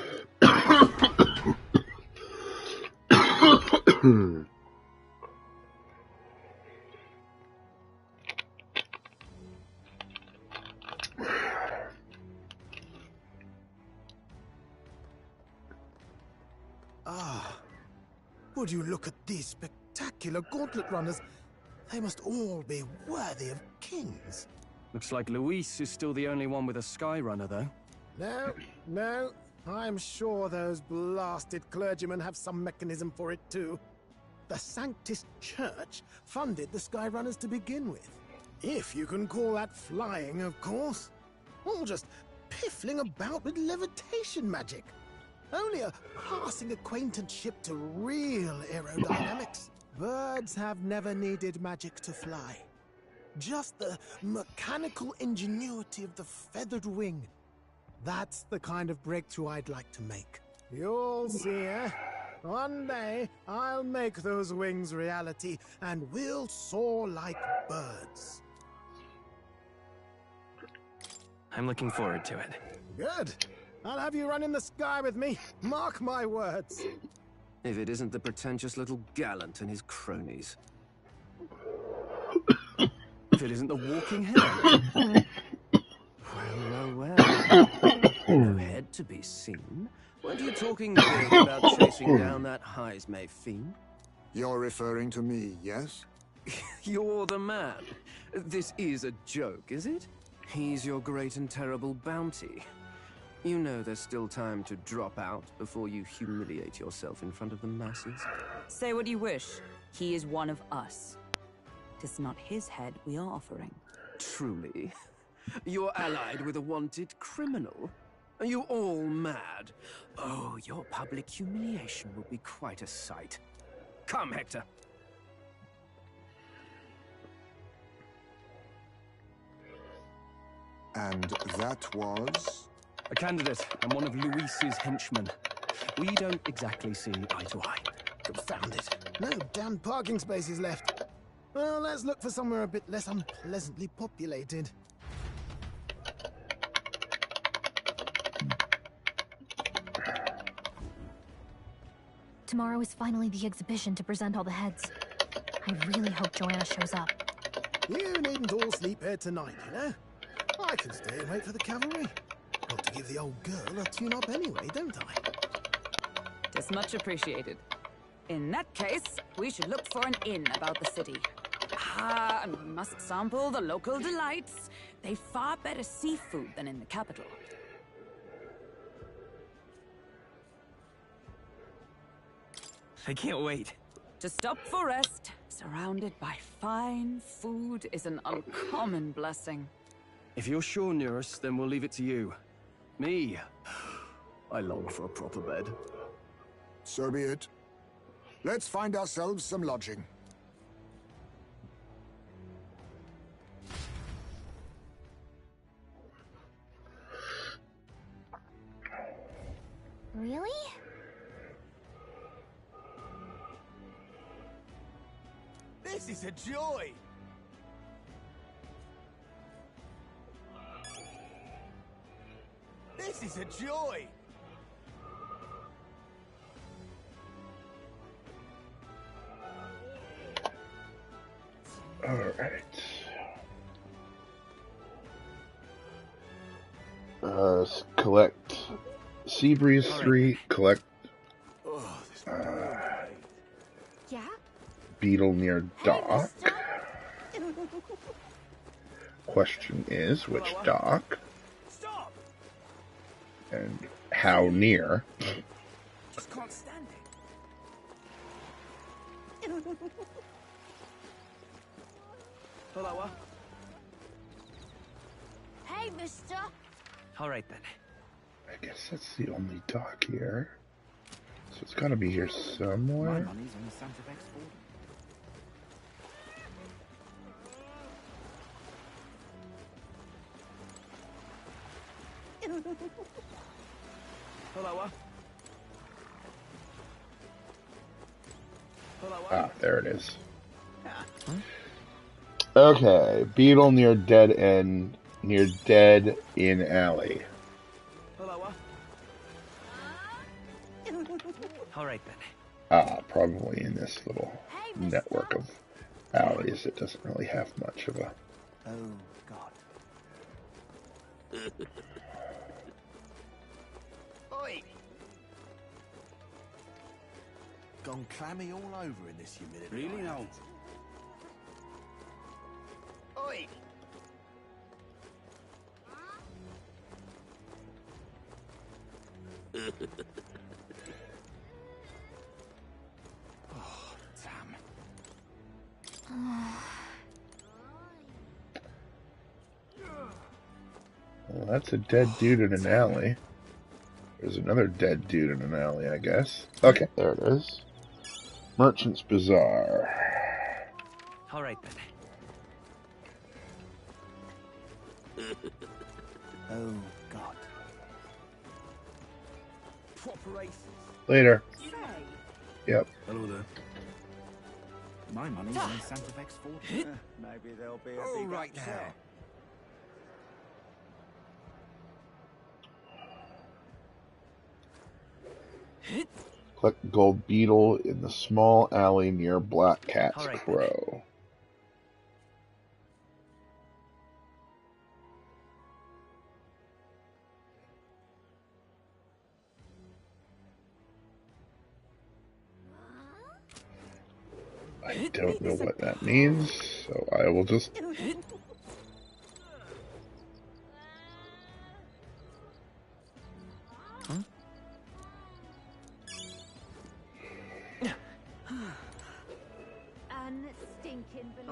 Ah, would you look at these spectacular gauntlet runners? They must all be worthy of kings. Looks like Luis is still the only one with a sky runner, though. No, I'm sure those blasted clergymen have some mechanism for it too. The Sanctus Church funded the Skyrunners to begin with. If you can call that flying, of course. All just piffling about with levitation magic. Only a passing acquaintanceship to real aerodynamics. Birds have never needed magic to fly. Just the mechanical ingenuity of the feathered wing. That's the kind of breakthrough I'd like to make. You'll see, eh? One day, I'll make those wings reality, and we'll soar like birds. I'm looking forward to it. Good. I'll have you run in the sky with me. Mark my words. If it isn't the pretentious little gallant and his cronies. If it isn't the walking head. Well. No head to be seen. Weren't you talking big about chasing down that Heismay fiend? You're referring to me, yes? You're the man. This is a joke, is it? He's your great and terrible bounty. You know there's still time to drop out before you humiliate yourself in front of the masses. Say what you wish. He is one of us. Tis not his head we are offering. Truly? You're allied with a wanted criminal? Are you all mad? Oh, your public humiliation will be quite a sight. Come, Hector. And that was? A candidate and one of Luis's henchmen. We don't exactly see eye to eye. Confound it. No damn parking spaces left. Well, let's look for somewhere a bit less unpleasantly populated. Tomorrow is finally the exhibition to present all the heads. I really hope Joanna shows up. You needn't all sleep here tonight, you know? I can stay and wait for the cavalry. Got to give the old girl a tune-up anyway, don't I? Tis much appreciated. In that case, we should look for an inn about the city. Ah, and we must sample the local delights. They've far better seafood than in the capital. I can't wait. To stop for rest, surrounded by fine food, is an uncommon blessing. If you're sure, Nearest, then we'll leave it to you. Me, I long for a proper bed. So be it. Let's find ourselves some lodging. Really? This is a joy! This is a joy! Alright. Collect Seabreeze 3, collect beetle near dock. Question is, which dock? And how near? Just can't stand it. Hello. Hey, mister. All right then. I guess that's the only dock here. So it's gotta be here somewhere. My money's on the Santa Fe Hello. Ah, there it is. Okay, beetle near dead end, near dead in alley. All right then. Ah, probably in this little network of alleys. It doesn't really have much of a... Oh, God. Oi! Gone clammy all over in this humidity. Really now? Oi! Oh, damn. Well, that's a dead dude in an alley. There's another dead dude in an alley, I guess. Okay, there it is. Merchant's Bazaar. All right then. Oh, God. Proper races. Later. Yep. Hello there. My money's on Santa Fe Maybe there'll be a big right now. Collect gold beetle in the small alley near Black Cat's Crow. I don't know what that means, so I will just...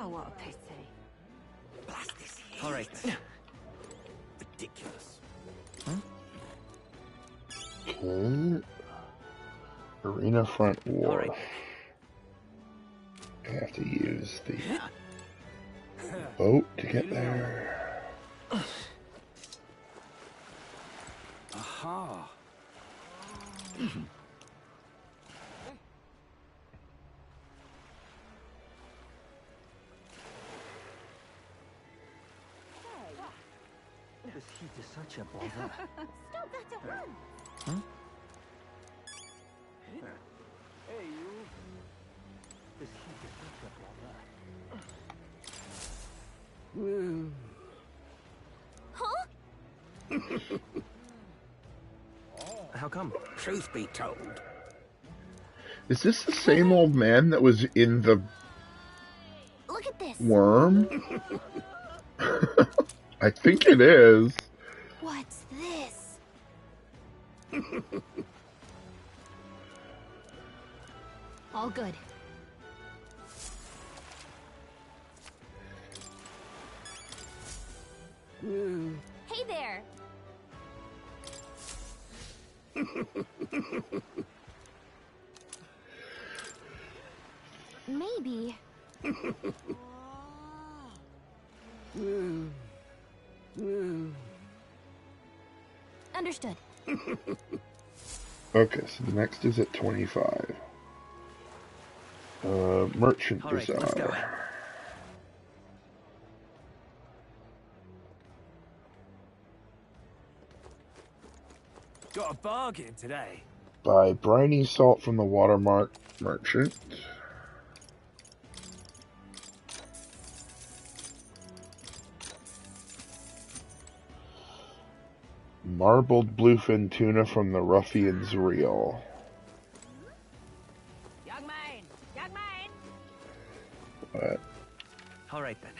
Oh, what a pity. Blast this here. All right then. Ridiculous. Okay. Arena front wharf. Right. I have to use the boat to get there. Aha. This heat is such a bother. Stop that at once. Huh? Hey, you. This heat is such a bother. Huh? How come? Truth be told. Is this the same old man that was in the Look at this. worm? I think it is. What's this? All good. Hey there. Maybe. Understood. Okay, so the next is at 25. Merchant All right, let's go. Bazaar. Got a bargain today. Buy briny salt from the Watermark Merchant. Marbled bluefin tuna from the Ruffian's Reel. Young man! Young man! But All right then.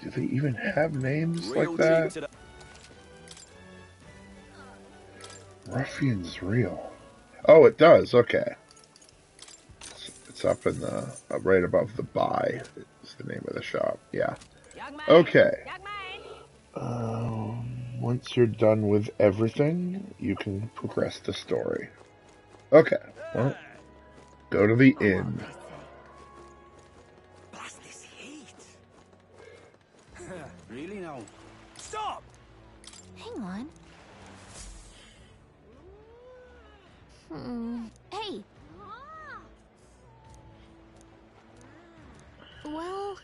do they even have names Real like that? cheap today. Ruffian's Real. Oh, it does. Okay. It's up in the right above the buy. It's the name of the shop. Yeah. Okay. Once you're done with everything, you can progress the story. Okay. Well, go to the inn. Blast this heat. Really now? Stop! Hang on. Hey. Well...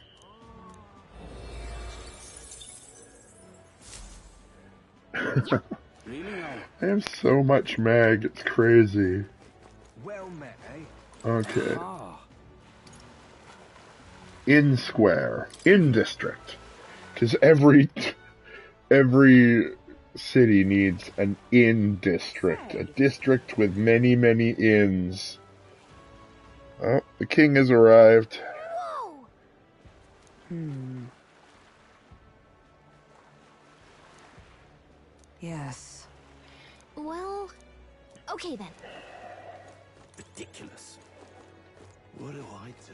Really now? I have so much mag, it's crazy. Well met, eh? Okay. Ah. Inn Square. Inn District. Because every city needs an inn district. A district with many, many inns. Oh, the king has arrived. Yes. Well... Okay then. Ridiculous. What do I do?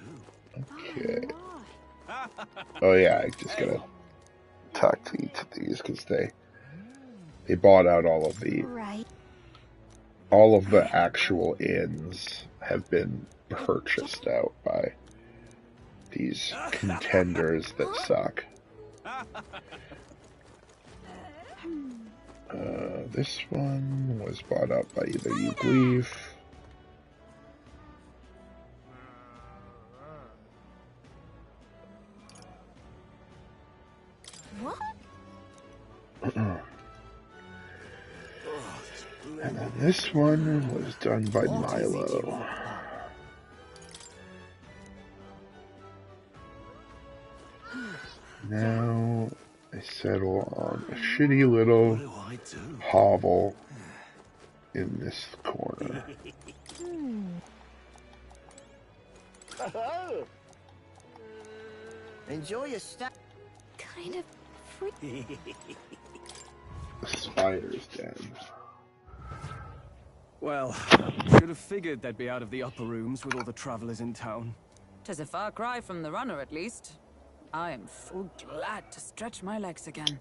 Okay. Oh yeah, I just gotta talk to each of these because they bought out all of the actual inns have been purchased out by these contenders that suck. This one was bought out by either Ugleaf. What? And then this one was done by Milo. Now I settle on a shitty little hovel in this corner. Enjoy your stuff. Kind of freaky. The spider's den. Well, should have figured they'd be out of the upper rooms with all the travelers in town. 'Tis a far cry from the runner, at least. I am full glad to stretch my legs again.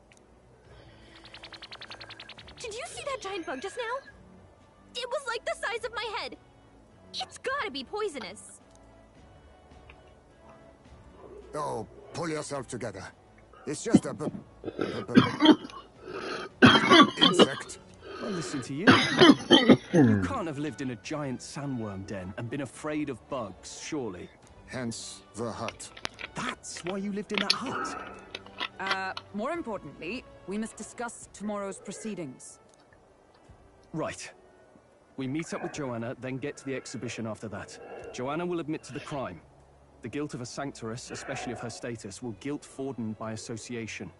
Did you see that giant bug just now? It was like the size of my head. It's gotta be poisonous. Oh, pull yourself together. It's just a insect. Well, listen to you. You can't have lived in a giant sandworm den and been afraid of bugs, surely. Hence the hut. That's why you lived in that hut? More importantly, we must discuss tomorrow's proceedings. Right. We meet up with Joanna, then get to the exhibition after that. Joanna will admit to the crime. The guilt of a sanctoress, especially of her status, will guilt Forden by association.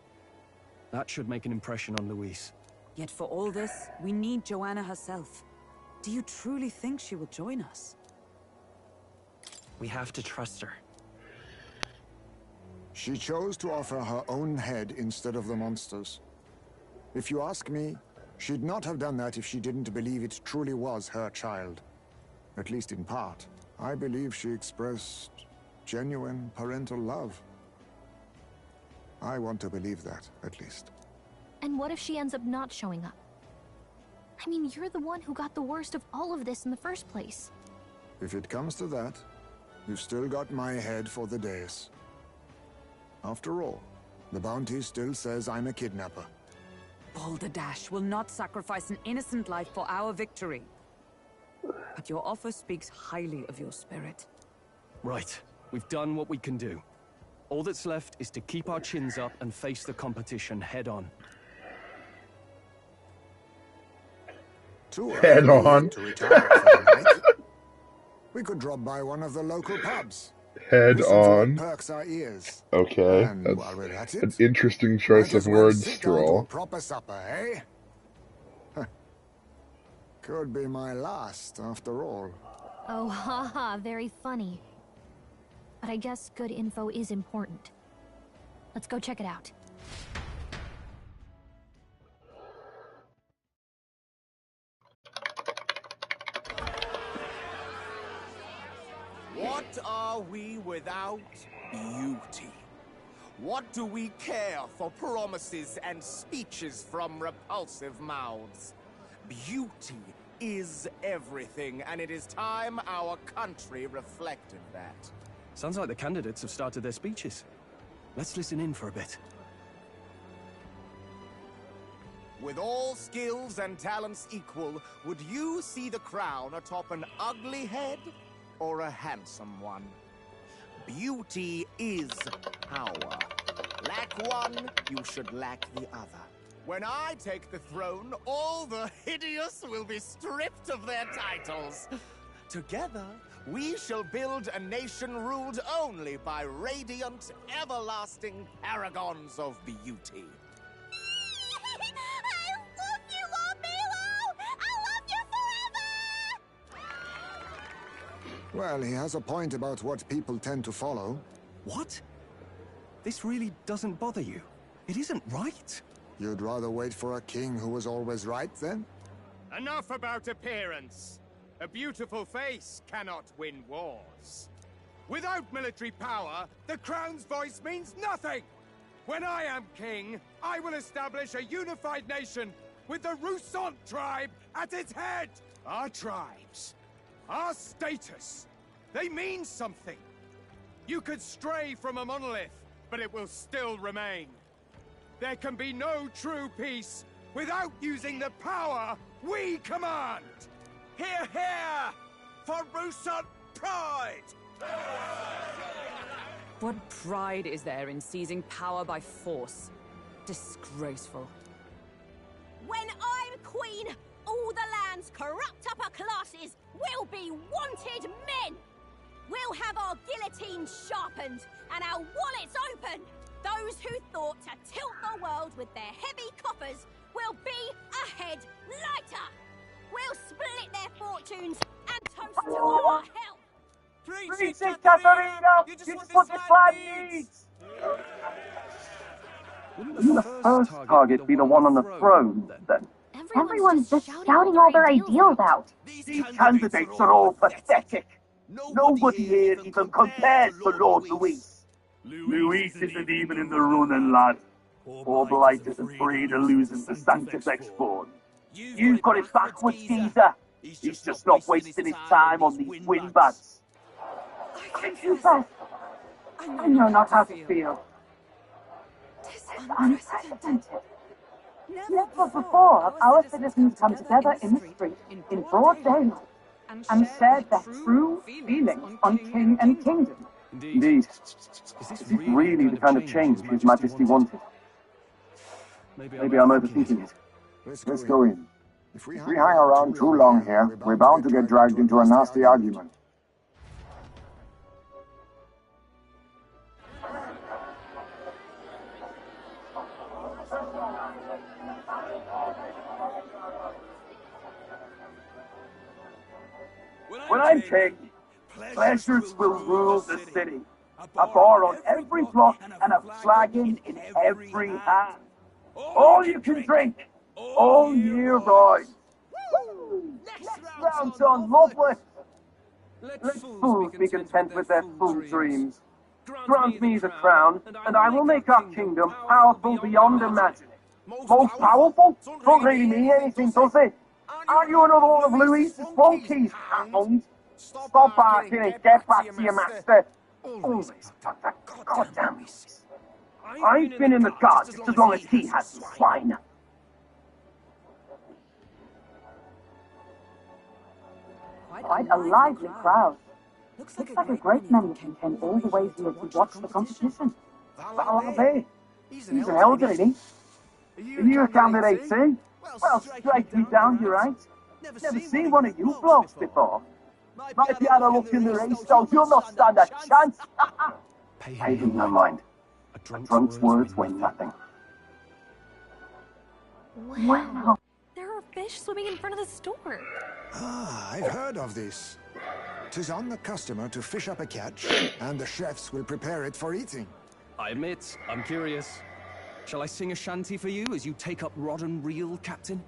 That should make an impression on Louise. Yet for all this, we need Joanna herself. Do you truly think she will join us? We have to trust her. She chose to offer her own head instead of the monster's. If you ask me, she'd not have done that if she didn't believe it truly was her child. At least in part. I believe she expressed genuine parental love. I want to believe that, at least. And what if she ends up not showing up? I mean, you're the one who got the worst of all of this in the first place. If it comes to that, you've still got my head for the dais. After all, the bounty still says I'm a kidnapper. Balderdash will not sacrifice an innocent life for our victory. But your offer speaks highly of your spirit. Right. We've done what we can do. All that's left is to keep our chins up and face the competition head on. Head on. To retire for the night. We could drop by one of the local pubs. Head Listen to on. what perks our ears. Okay, And that's while we're at it, an interesting choice might as of well words, sit down to a Stroll. proper supper, eh? Could be my last, after all. Oh, haha, very funny. but I guess good info is important. Let's go check it out. What are we without beauty? What do we care for promises and speeches from repulsive mouths? Beauty is everything, and it is time our country reflected that. Sounds like the candidates have started their speeches. Let's listen in for a bit. With all skills and talents equal, would you see the crown atop an ugly head or a handsome one? Beauty is power. Lack one, you should lack the other. When I take the throne, all the hideous will be stripped of their titles. Together, we shall build a nation ruled only by radiant, everlasting paragons of beauty. I love you, Lord Milo! I love you forever! Well, he has a point about what people tend to follow. What? This really doesn't bother you? It isn't right. You'd rather wait for a king who was always right, then? Enough about appearance. A beautiful face cannot win wars. Without military power, the crown's voice means nothing. When I am king, I will establish a unified nation with the Rousant tribe at its head. Our tribes, our status, they mean something. You could stray from a monolith, but it will still remain. There can be no true peace without using the power we command. Hear, hear! For Rousant pride! What pride is there in seizing power by force? Disgraceful. When I'm queen, all the land's corrupt upper classes will be wanted men! We'll have our guillotines sharpened and our wallets open! Those who thought to tilt the world with their heavy coffers will be a head lighter! We'll split their fortunes and toast to our health! Preach it, Katharina! You just want this land needs! Wouldn't the first target be the one on the throne, then? Everyone's just shouting all their ideals out. These candidates are all pathetic. Nobody here even compares to Lord Louis. Luis isn't even in the running, lad. Poor Blight is afraid of losing to Sanctus Exporn. You've got it backwards, Caesar. He's just not wasting his time on these windbags. I confess, I know not how to feel. It's unprecedented. Never before have our citizens come together in the street, in broad daylight, and shared their true feelings on king and kingdom. Indeed. Is this really the kind of change His Majesty wanted? Maybe I'm overthinking it. Let's go in. If we hang around too long here, we're bound to get dragged into a nasty argument. When I'm king, pleasures will rule the city. A bar on every block and a flagon in every hand. All you can drink, all year round. Next round's on, lovely. Let fools be content with their full dreams. Grant me the crown, and I will make our kingdom powerful beyond imagining. Most powerful? Don't really mean anything, does it? Aren't you another one of Louis's flunkies, hound? Stop barking and get back to your master. Always got that goddamn Louis. I've been in the guard just as long as he has, you swine. Quite a lively crowd. Looks like a great many came all the way here to watch the competition. Valabe, he's an elder, isn't he? Are you a candidate too? Well, strike me down, you're right. Never seen one of you blokes before. Might be had a look in the race, so you'll not stand a chance. Pay him no mind. A drunk's words weigh nothing. Wow. There are fish swimming in front of the store. Ah, I've heard of this. 'Tis on the customer to fish up a catch, and the chefs will prepare it for eating. I admit, I'm curious. Shall I sing a shanty for you as you take up rod and reel, Captain?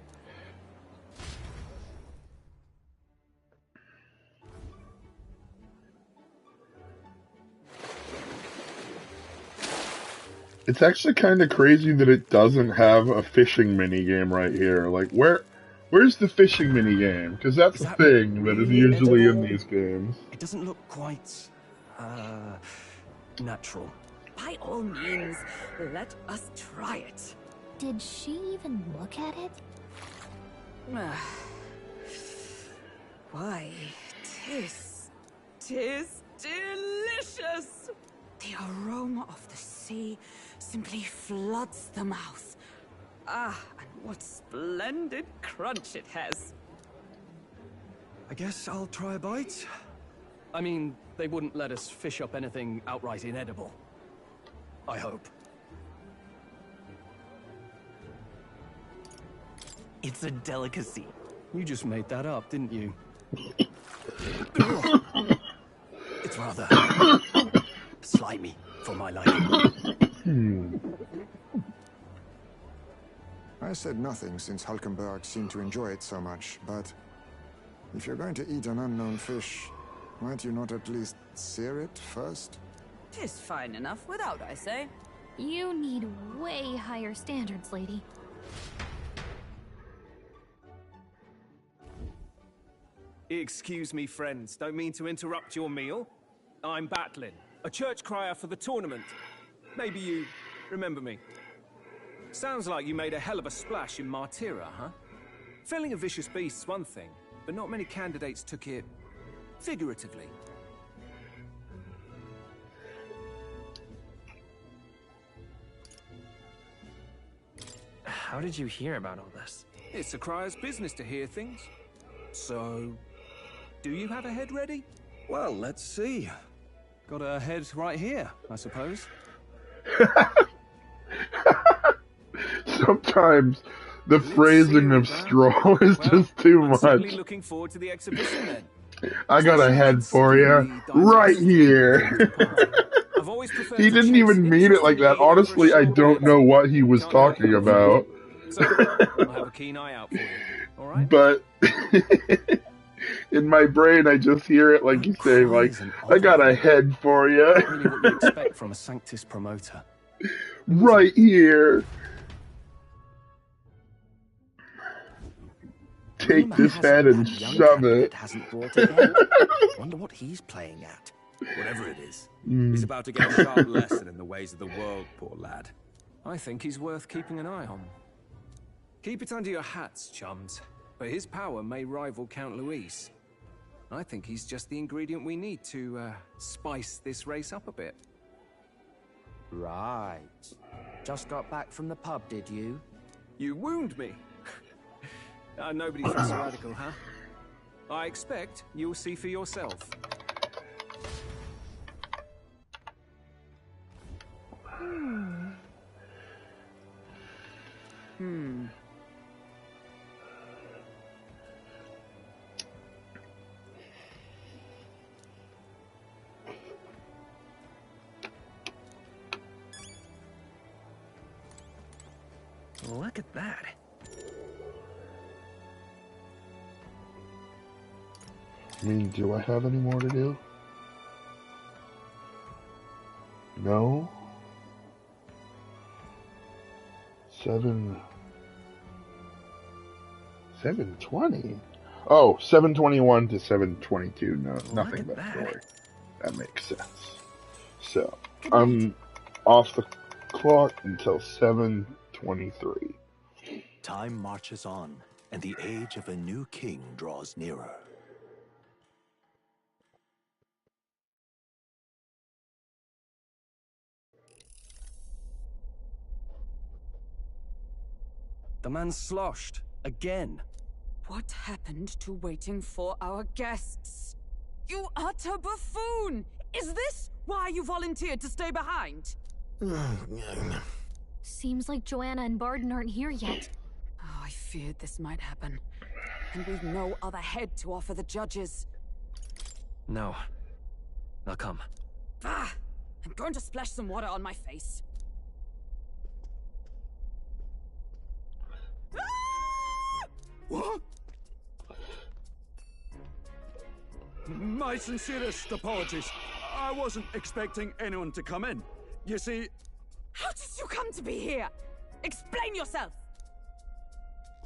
It's actually kind of crazy that it doesn't have a fishing minigame right here. Like, where's the fishing minigame? Because that's a thing that is usually in these games. It doesn't look quite, natural. By all means, let us try it. Did she even look at it? Why, tis delicious! The aroma of the sea simply floods the mouth. Ah, and what splendid crunch it has. I guess I'll try a bite. I mean, they wouldn't let us fish up anything outright inedible. I hope. It's a delicacy. You just made that up, didn't you? It's rather slimy for my liking. I said nothing since Hulkenberg seemed to enjoy it so much, but if you're going to eat an unknown fish, might you not at least sear it first? 'Tis fine enough without, I say. You need way higher standards, lady. Excuse me, friends. Don't mean to interrupt your meal. I'm Batlin, a church crier for the tournament. Maybe you remember me. Sounds like you made a hell of a splash in Martira, huh? Felling a vicious beast's one thing, but not many candidates took it figuratively. How did you hear about all this? It's a crier's business to hear things. So, do you have a head ready? Well, let's see. Got a head right here, I suppose. Sometimes the phrasing of straw is just too much. Certainly looking forward to the exhibition then. I got a head for you right here. He didn't even mean it like that. Honestly, I don't know what he was talking about. So, I'll have a keen eye out for you. All right? But in my brain, I just hear it like he's saying, like, I got a head for you. Really what you expect from a Sanctus promoter. Right here. Take this head and shove it. Hasn't brought it yet. Wonder what he's playing at. Whatever it is, he's about to get a sharp lesson in the ways of the world, poor lad. I think he's worth keeping an eye on. Keep it under your hats, chums. But his power may rival Count Luis. I think he's just the ingredient we need to spice this race up a bit. Right. Just got back from the pub, did you? You wound me. Nobody thinks so radical, huh? I expect you'll see for yourself. Look at that. I mean, do I have any more to do? No? 720? Oh, 721 to 722. No, nothing but 4. That makes sense. So, I'm off the clock until 7:23. Time marches on, and the age of a new king draws nearer. The man's sloshed. Again. What happened to waiting for our guests? You utter buffoon! Is this why you volunteered to stay behind? Seems like Joanna and Barden aren't here yet. Oh, I feared this might happen. And we've no other head to offer the judges. No. Now come. Ah! I'm going to splash some water on my face. What? My sincerest apologies. I wasn't expecting anyone to come in. You see... How did you come to be here? Explain yourself!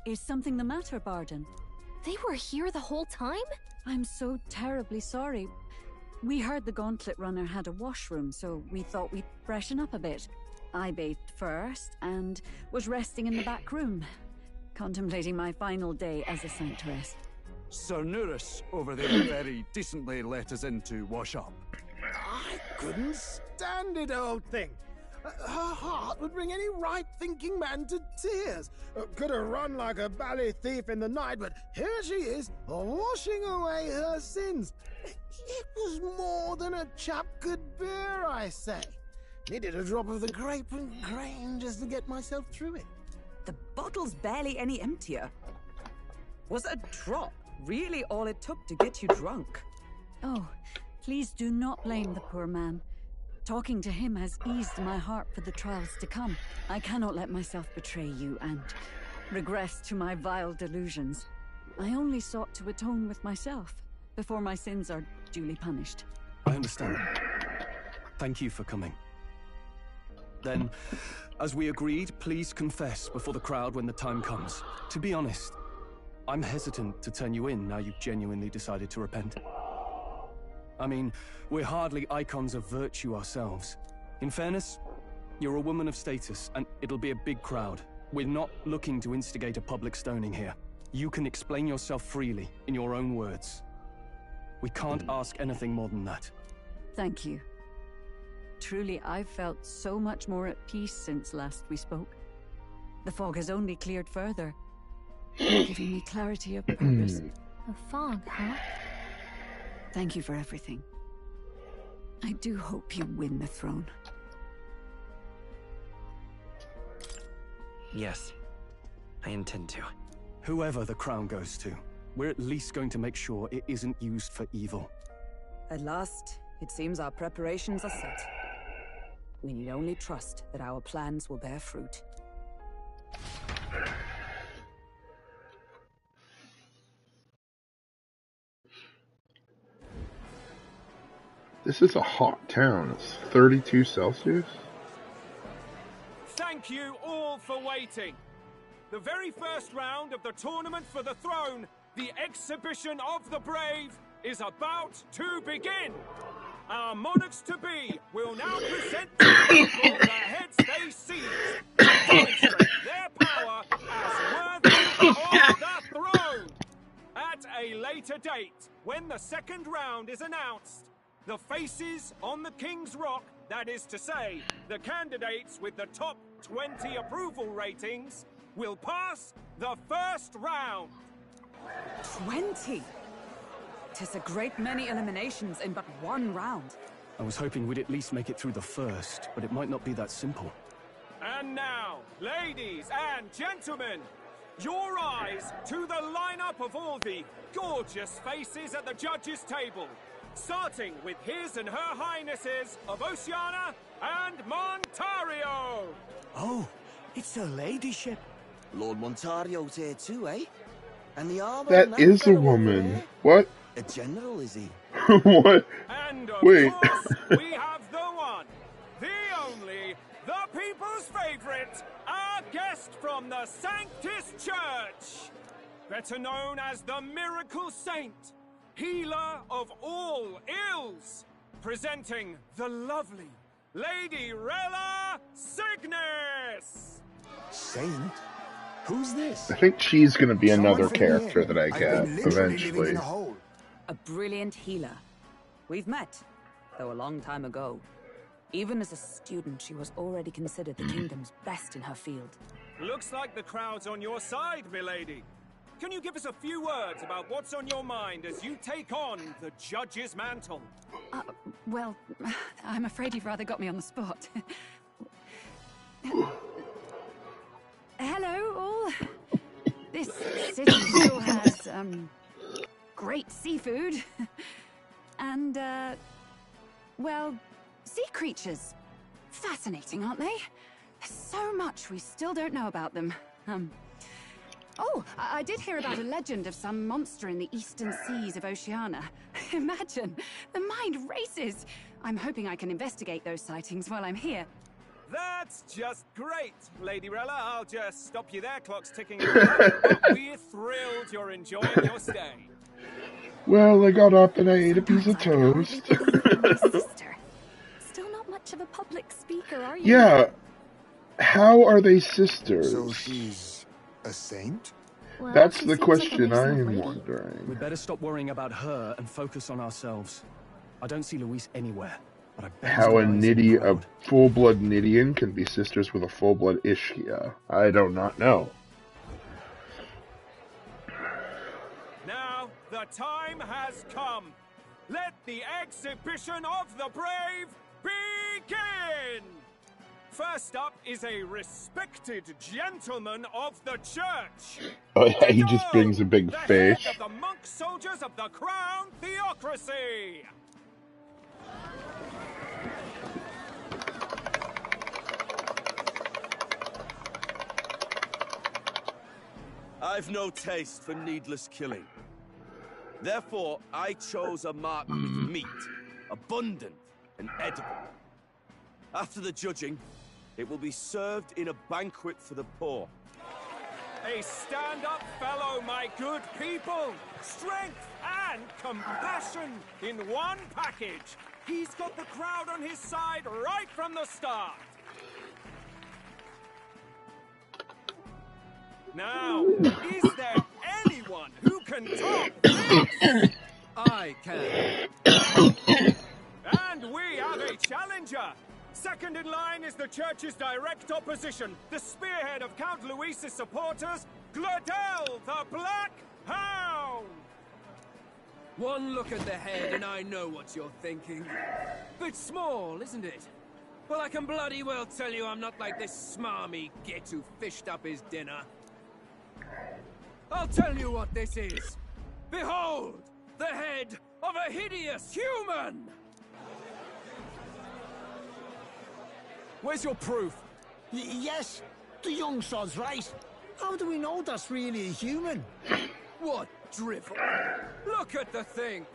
Is something the matter, Barden? They were here the whole time? I'm so terribly sorry. We heard the Gauntlet Runner had a washroom, so we thought we'd freshen up a bit. I bathed first and was resting in the back room, contemplating my final day as a sanctuaress. Sir Nuris over there very decently let us in to wash up. I couldn't stand it, old thing. Her heart would bring any right-thinking man to tears. Could have run like a ballet thief in the night, but here she is, washing away her sins. It was more than a chap could bear, I say. Needed a drop of the grape and grain just to get myself through it. The bottle's barely any emptier. Was a drop really all it took to get you drunk? Oh, please do not blame the poor man. Talking to him has eased my heart for the trials to come. I cannot let myself betray you and regress to my vile delusions. I only sought to atone with myself before my sins are duly punished. I understand. Thank you for coming. Then, as we agreed, please confess before the crowd when the time comes. To be honest, I'm hesitant to turn you in now you've genuinely decided to repent. I mean, we're hardly icons of virtue ourselves. In fairness, you're a woman of status, and it'll be a big crowd. We're not looking to instigate a public stoning here. You can explain yourself freely, in your own words. We can't ask anything more than that. Thank you. Truly, I've felt so much more at peace since last we spoke. The fog has only cleared further, giving me clarity of purpose. A fog, huh? Thank you for everything. I do hope you win the throne. Yes, I intend to. Whoever the crown goes to, we're at least going to make sure it isn't used for evil. At last, it seems our preparations are set. We need only trust that our plans will bear fruit. This is a hot town. It's 32 Celsius. Thank you all for waiting. The very first round of the tournament for the throne, the exhibition of the brave, is about to begin. Our monarchs-to-be will now present to the people the heads they seized to demonstrate their power as worthy of the throne. At a later date, when the second round is announced, the faces on the King's Rock, that is to say, the candidates with the top 20 approval ratings, will pass the first round. 20? 'Tis a great many eliminations in but one round. I was hoping we'd at least make it through the first, but it might not be that simple. And now, ladies and gentlemen, your eyes to the lineup of all the gorgeous faces at the judges' table. Starting with His and Her Highnesses of Oceania and Montario. Oh, it's her ladyship. Lord Montario's here too, eh? And the armor. That is a woman. What? A general, is he? What? And of Wait. course, we have the one, the only, the people's favorite, our guest from the Sanctus Church. Better known as the Miracle Saint, healer of all ills, presenting the lovely Lady Rella Cygnus. Saint? Who's this? I think she's gonna be another character that I get eventually. A brilliant healer. We've met, though a long time ago. Even as a student, she was already considered the kingdom's best in her field. Looks like the crowd's on your side, milady. Can you give us a few words about what's on your mind as you take on the judge's mantle? Well, I'm afraid you've rather got me on the spot. Hello, all. This city still has, great seafood. and, well, sea creatures. Fascinating, aren't they? There's so much we still don't know about them. Oh, I did hear about a legend of some monster in the eastern seas of Oceania. Imagine, the mind races. I'm hoping I can investigate those sightings while I'm here. That's just great, Lady Rella. I'll just stop you there. Clock's ticking. But we're thrilled you're enjoying your stay. Well, I got up and I ate a piece of toast. My sister. Still not much of a public speaker, are you? Yeah. How are they sisters? So she's a saint? Well, That's she the seems like a question I recent am lady. wondering. We'd better stop worrying about her and focus on ourselves. I don't see Luis anywhere, but I bet How a a full-blood Nidian can be sisters with a full-blood Ishkia. I do not know. Now, the time has come. Let the exhibition of the brave begin! First up is a respected gentleman of the church. Oh yeah, he just brings a big fish. Head of the monk soldiers of the Crown Theocracy. I've no taste for needless killing. Therefore, I chose a mark with meat, abundant and edible. After the judging, it will be served in a banquet for the poor. A stand-up fellow, my good people. Strength and compassion in one package. He's got the crowd on his side right from the start. Now, is there anyone who can top this? I can. And we have a challenger. Second in line is the church's direct opposition, the spearhead of Count Luis's supporters, Gladel the Black Hound. One look at the head and I know what you're thinking. Bit small, isn't it? Well, I can bloody well tell you I'm not like this smarmy git who fished up his dinner. I'll tell you what this is. Behold, the head of a hideous human! Where's your proof? Yes, the young sod's right. How do we know that's really a human? What drivel? Look at the thing.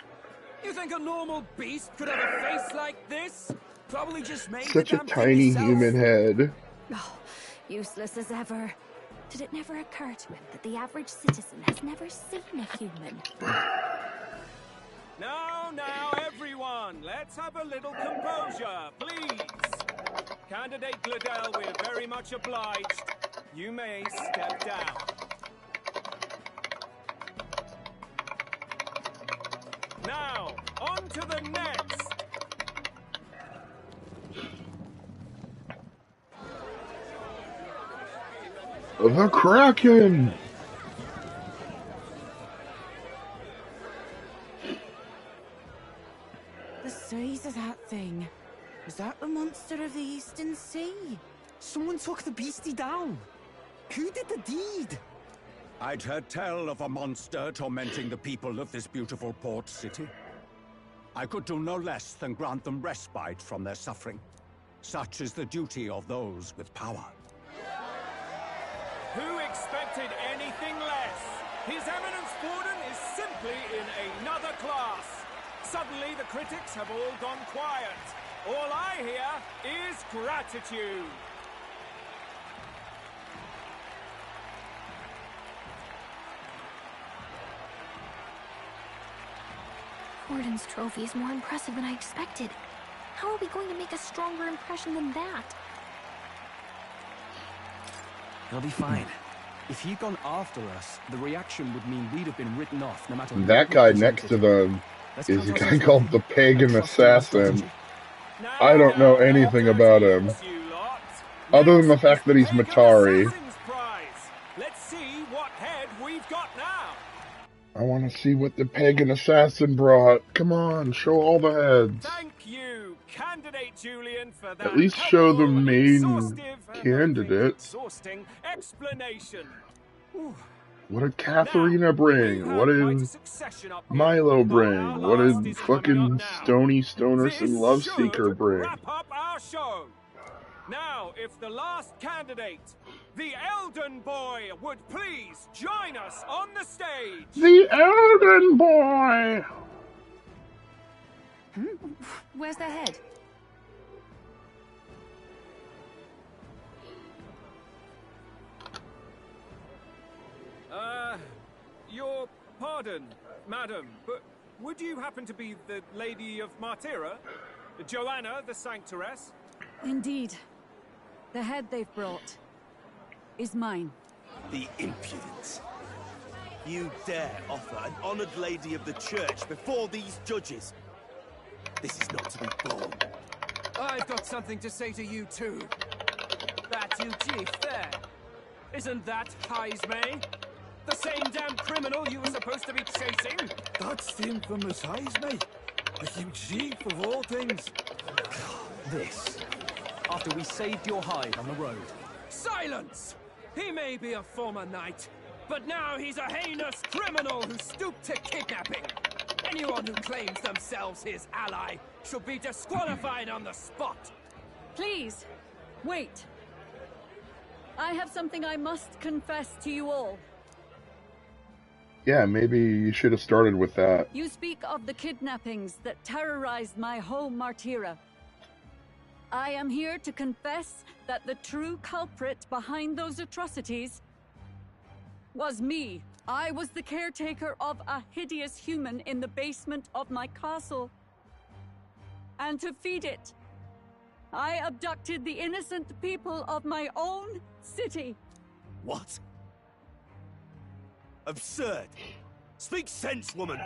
You think a normal beast could have a face like this? Probably just made Such the a damn thing tiny himself. human head. Oh, useless as ever. Did it never occur to him that the average citizen has never seen a human? Now, everyone, let's have a little composure, please. Candidate Gladel, we're very much obliged. You may step down. Now, on to the next. The Kraken! The size of that thing. Is that the monster of the Eastern Sea? Someone took the beastie down. Who did the deed? I'd heard tell of a monster tormenting the people of this beautiful port city. I could do no less than grant them respite from their suffering. Such is the duty of those with power. Who expected anything less? His Eminence Borden is simply in another class. Suddenly the critics have all gone quiet. All I hear is gratitude. Borden's trophy is more impressive than I expected. How are we going to make a stronger impression than that? They'll be fine. If he'd gone after us, the reaction would mean we'd have been written off no matter what. That guy next to them is a guy called the Pagan Assassin. I don't know anything about him. Other than the fact that he's Matari. Let's see what head we've got now. I want to see what the Pagan Assassin brought. Come on, show all the heads. Thank you, Candidate Julian, for that. At least show the main exhaustive, candidate. exhausting explanation. What did Katharina bring? What did Milo bring? What did fucking Stony Stonerson Loveseeker bring? Wrap up our show. Now, if the last candidate, the Elden Boy, would please join us on the stage. The Elden Boy! Where's their head? Your pardon, madam, but would you happen to be the Lady of Martira? Joanna, the Sanctoress? Indeed. The head they've brought is mine. The impudence. You dare offer an honored lady of the church before these judges? This is not to be borne. I've got something to say to you too. That you chief there. Isn't that Heismay? The same damn criminal you were supposed to be chasing? That's the infamous Heismay. A huge chief of all things. This. After we saved your hide on the road. Silence! He may be a former knight, but now he's a heinous criminal who stooped to kidnapping. Anyone who claims themselves his ally should be disqualified on the spot. Please, wait. I have something I must confess to you all. Yeah, maybe you should have started with that. You speak of the kidnappings that terrorized my home Martira. I am here to confess that the true culprit behind those atrocities was me. I was the caretaker of a hideous human in the basement of my castle. And to feed it, I abducted the innocent people of my own city. What? Absurd. Speak sense, woman.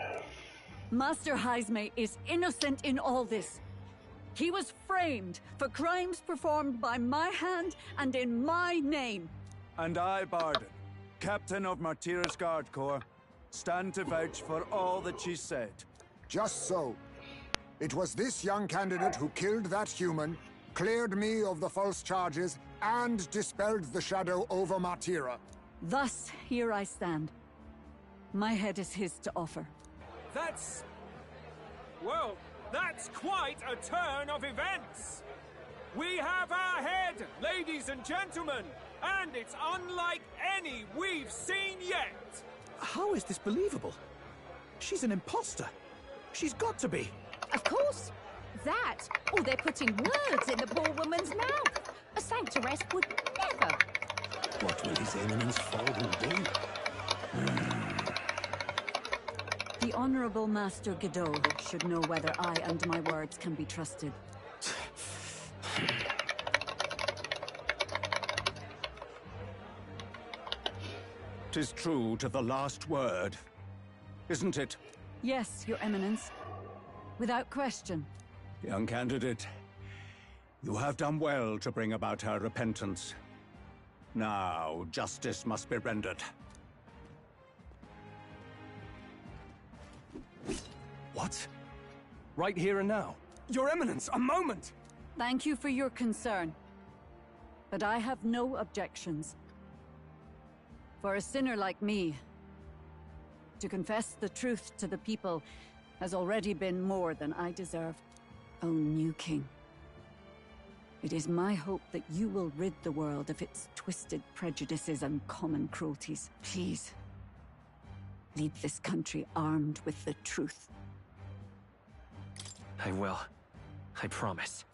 Master Heismay is innocent in all this. He was framed for crimes performed by my hand and in my name. And I, Barden, Captain of Martira's Guard Corps, stand to vouch for all that she said. Just so. It was this young candidate who killed that human, cleared me of the false charges, and dispelled the shadow over Martira. Thus, here I stand. My head is his to offer. That's... well, that's quite a turn of events. We have our head, ladies and gentlemen, and it's unlike any we've seen yet. How is this believable? She's an imposter. She's got to be. Of course. That, or they're putting words in the poor woman's mouth. A sanctoress would never. What will His Eminence Falden do? The Honorable Master Godot should know whether I and my words can be trusted. 'Tis true to the last word, isn't it? Yes, Your Eminence. Without question. Young candidate, you have done well to bring about her repentance. Now, justice must be rendered. What? Right here and now? Your Eminence, a moment! Thank you for your concern. But I have no objections. For a sinner like me, to confess the truth to the people has already been more than I deserve. O new king, it is my hope that you will rid the world of its twisted prejudices and common cruelties. Please, leave this country armed with the truth. I will. I promise.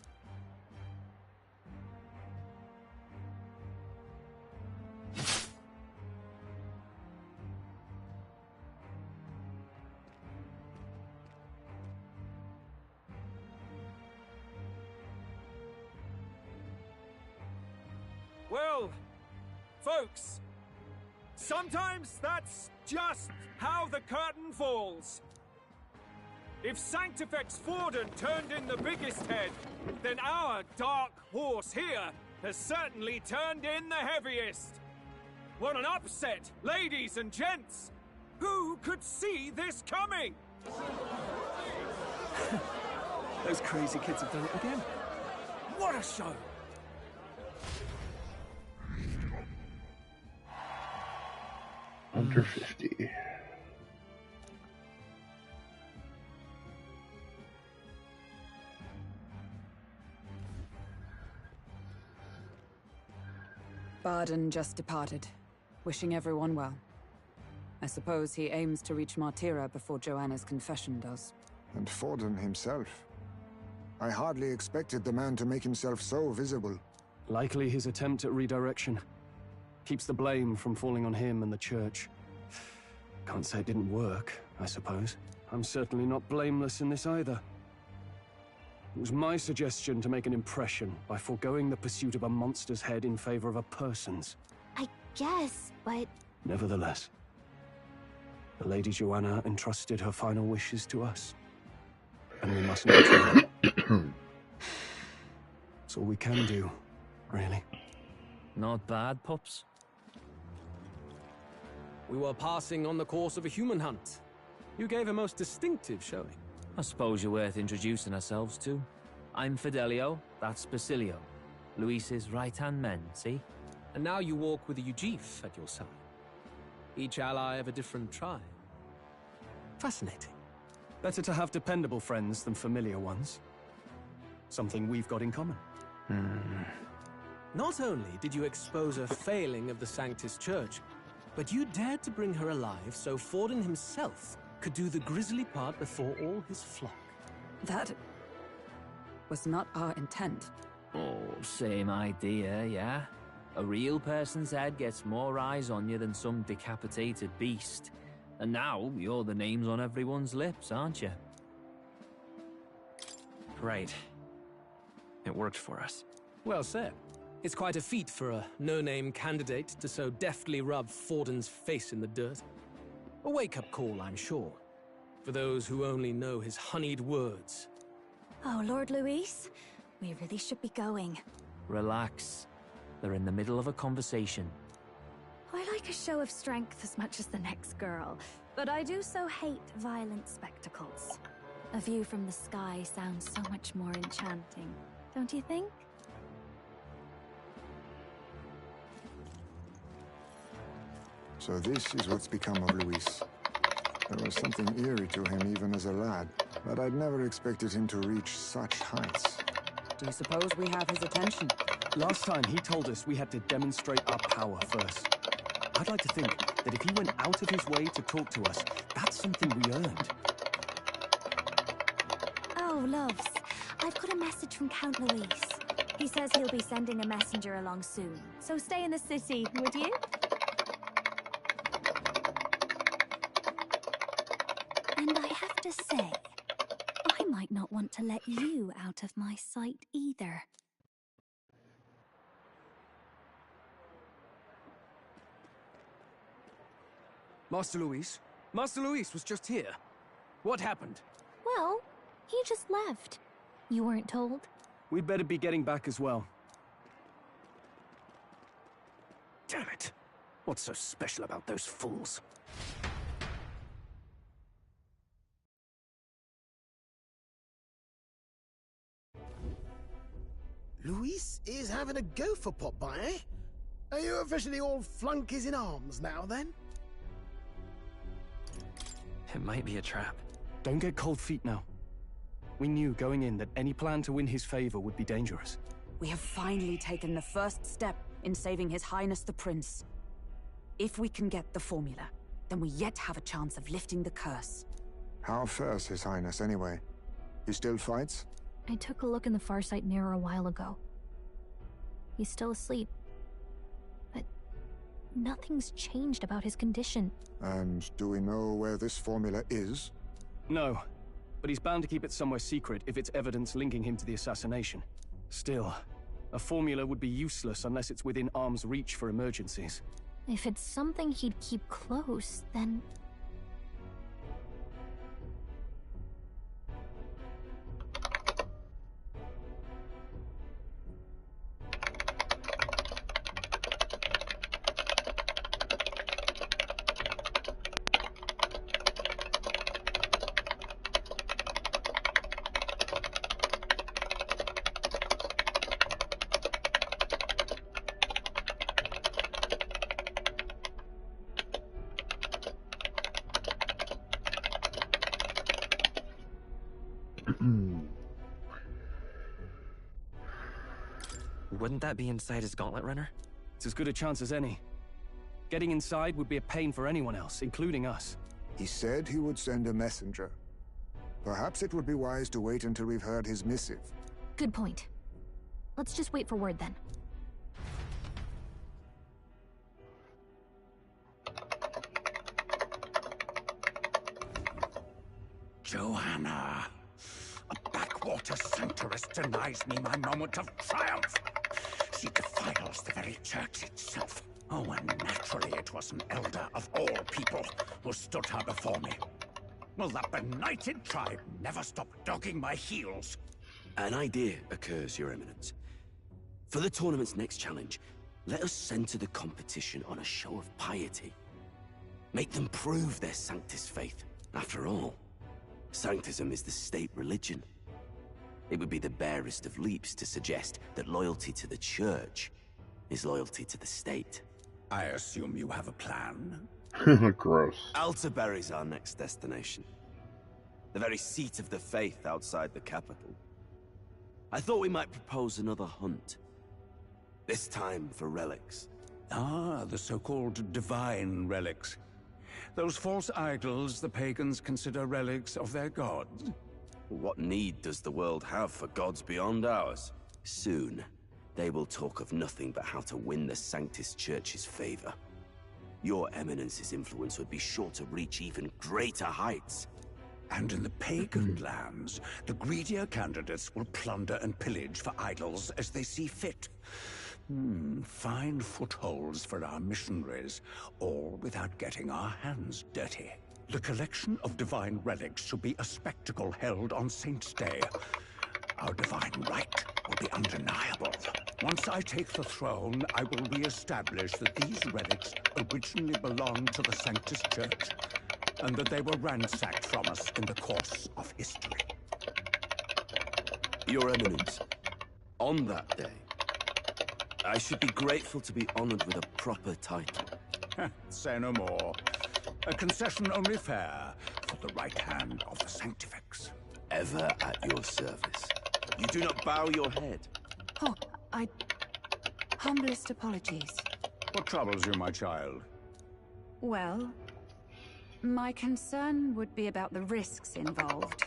Well, folks, sometimes that's just how the curtain falls. If Sanctifex Forden turned in the biggest head, then our dark horse here has certainly turned in the heaviest. What an upset, ladies and gents! Who could see this coming? Those crazy kids have done it again. What a show! Chapter 50. Barden just departed, wishing everyone well. I suppose he aims to reach Martira before Joanna's confession does. And Forden himself. I hardly expected the man to make himself so visible. Likely his attempt at redirection. Keeps the blame from falling on him and the church. Can't say it didn't work, I suppose. I'm certainly not blameless in this either. It was my suggestion to make an impression by foregoing the pursuit of a monster's head in favor of a person's. I guess, but... Nevertheless, the Lady Joanna entrusted her final wishes to us. And we must not do them. That's all we can do, really. Not bad, pups. We were passing on the course of a human hunt. You gave a most distinctive showing. I suppose you're worth introducing ourselves to. I'm Fidelio, that's Basilio. Luis's right-hand men, see? And now you walk with a Ujif at your side. Each ally of a different tribe. Fascinating. Better to have dependable friends than familiar ones. Something we've got in common. Not only did you expose a failing of the Sanctus Church, but you dared to bring her alive so Forden himself could do the grisly part before all his flock. That was not our intent. Oh, same idea, yeah? A real person's head gets more eyes on you than some decapitated beast. And now, you're the names on everyone's lips, aren't you? Right. It worked for us. Well said. It's quite a feat for a no-name candidate to so deftly rub Forden's face in the dirt. A wake-up call, I'm sure, for those who only know his honeyed words. Oh, Lord Luis, we really should be going. Relax. They're in the middle of a conversation. I like a show of strength as much as the next girl, but I do so hate violent spectacles. A view from the sky sounds so much more enchanting, don't you think? So this is what's become of Luis. There was something eerie to him even as a lad, but I'd never expected him to reach such heights. Do you suppose we have his attention? Last time he told us we had to demonstrate our power first. I'd like to think that if he went out of his way to talk to us, that's something we earned. Oh, loves, I've got a message from Count Luis. He says he'll be sending a messenger along soon, so stay in the city, would you? And I have to say, I might not want to let you out of my sight either. Master Luis? Master Luis was just here. What happened? Well, he just left. You weren't told? We'd better be getting back as well. Damn it. What's so special about those fools? Luis is having a go for Popeye, eh? Are you officially all flunkies in arms now, then? It might be a trap. Don't get cold feet now. We knew going in that any plan to win his favor would be dangerous. We have finally taken the first step in saving His Highness the Prince. If we can get the formula, then we yet have a chance of lifting the curse. How fares His Highness, anyway? He still fights? I took a look in the Farsight mirror a while ago. He's still asleep. But nothing's changed about his condition. And do we know where this formula is? No, but he's bound to keep it somewhere secret if it's evidence linking him to the assassination. Still, a formula would be useless unless it's within arm's reach for emergencies. If it's something he'd keep close, then... Wouldn't that be inside his gauntlet runner? It's as good a chance as any. Getting inside would be a pain for anyone else, including us. He said he would send a messenger. Perhaps it would be wise to wait until we've heard his missive. Good point. Let's just wait for word then. Joanna, a backwater sanctuarist denies me my moment of triumph. She defiles the very church itself. Oh, and naturally it was an elder of all people who stood her before me. Will that benighted tribe never stop dogging my heels? An idea occurs, Your Eminence. For the tournament's next challenge, let us center the competition on a show of piety. Make them prove their Sanctus faith. After all, Sanctism is the state religion. It would be the barest of leaps to suggest that loyalty to the church is loyalty to the state. I assume you have a plan? Gross. Altaberry's our next destination. The very seat of the faith outside the capital. I thought we might propose another hunt. This time for relics. Ah, the so-called divine relics. Those false idols the pagans consider relics of their gods. What need does the world have for gods beyond ours? Soon, they will talk of nothing but how to win the Sanctus Church's favor. Your Eminence's influence would be sure to reach even greater heights. And in the pagan lands, the greedier candidates will plunder and pillage for idols as they see fit. Fine footholds for our missionaries, all without getting our hands dirty. The collection of divine relics should be a spectacle held on Saint's Day. Our divine right will be undeniable. Once I take the throne, I will re-establish that these relics originally belonged to the Sanctus Church, and that they were ransacked from us in the course of history. Your Eminence, on that day, I should be grateful to be honored with a proper title. Say no more. A concession only fair for the right hand of the Sanctifex. Ever at your service. You do not bow your head. Oh, humblest apologies. What troubles you, my child? Well, my concern would be about the risks involved.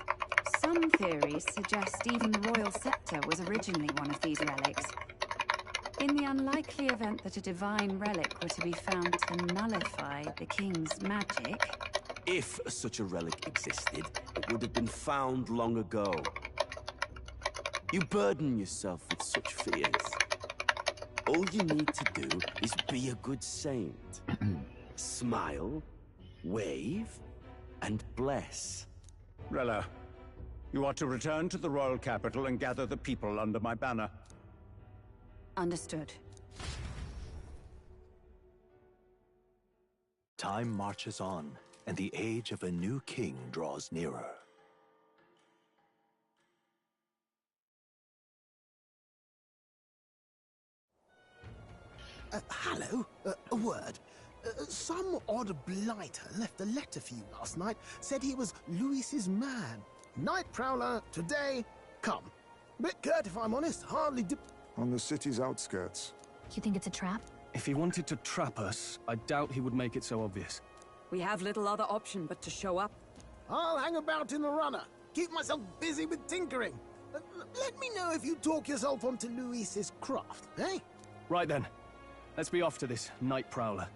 Some theories suggest even the royal scepter was originally one of these relics. In the unlikely event that a divine relic were to be found to nullify the king's magic... If such a relic existed, it would have been found long ago. You burden yourself with such fears. All you need to do is be a good saint. Smile, wave, and bless. Rella, you are to return to the royal capital and gather the people under my banner. Understood. Time marches on, and the age of a new king draws nearer. Hello? A word. Some odd blighter left a letter for you last night. Said he was Louis's man. Night prowler, today, come. Bit curt if I'm honest, hardly On the city's outskirts. You think it's a trap? If he wanted to trap us, I doubt he would make it so obvious. We have little other option but to show up. I'll hang about in the runner. Keep myself busy with tinkering. Let me know if you talk yourself onto Louis's craft, eh? Right then. Let's be off to this night prowler.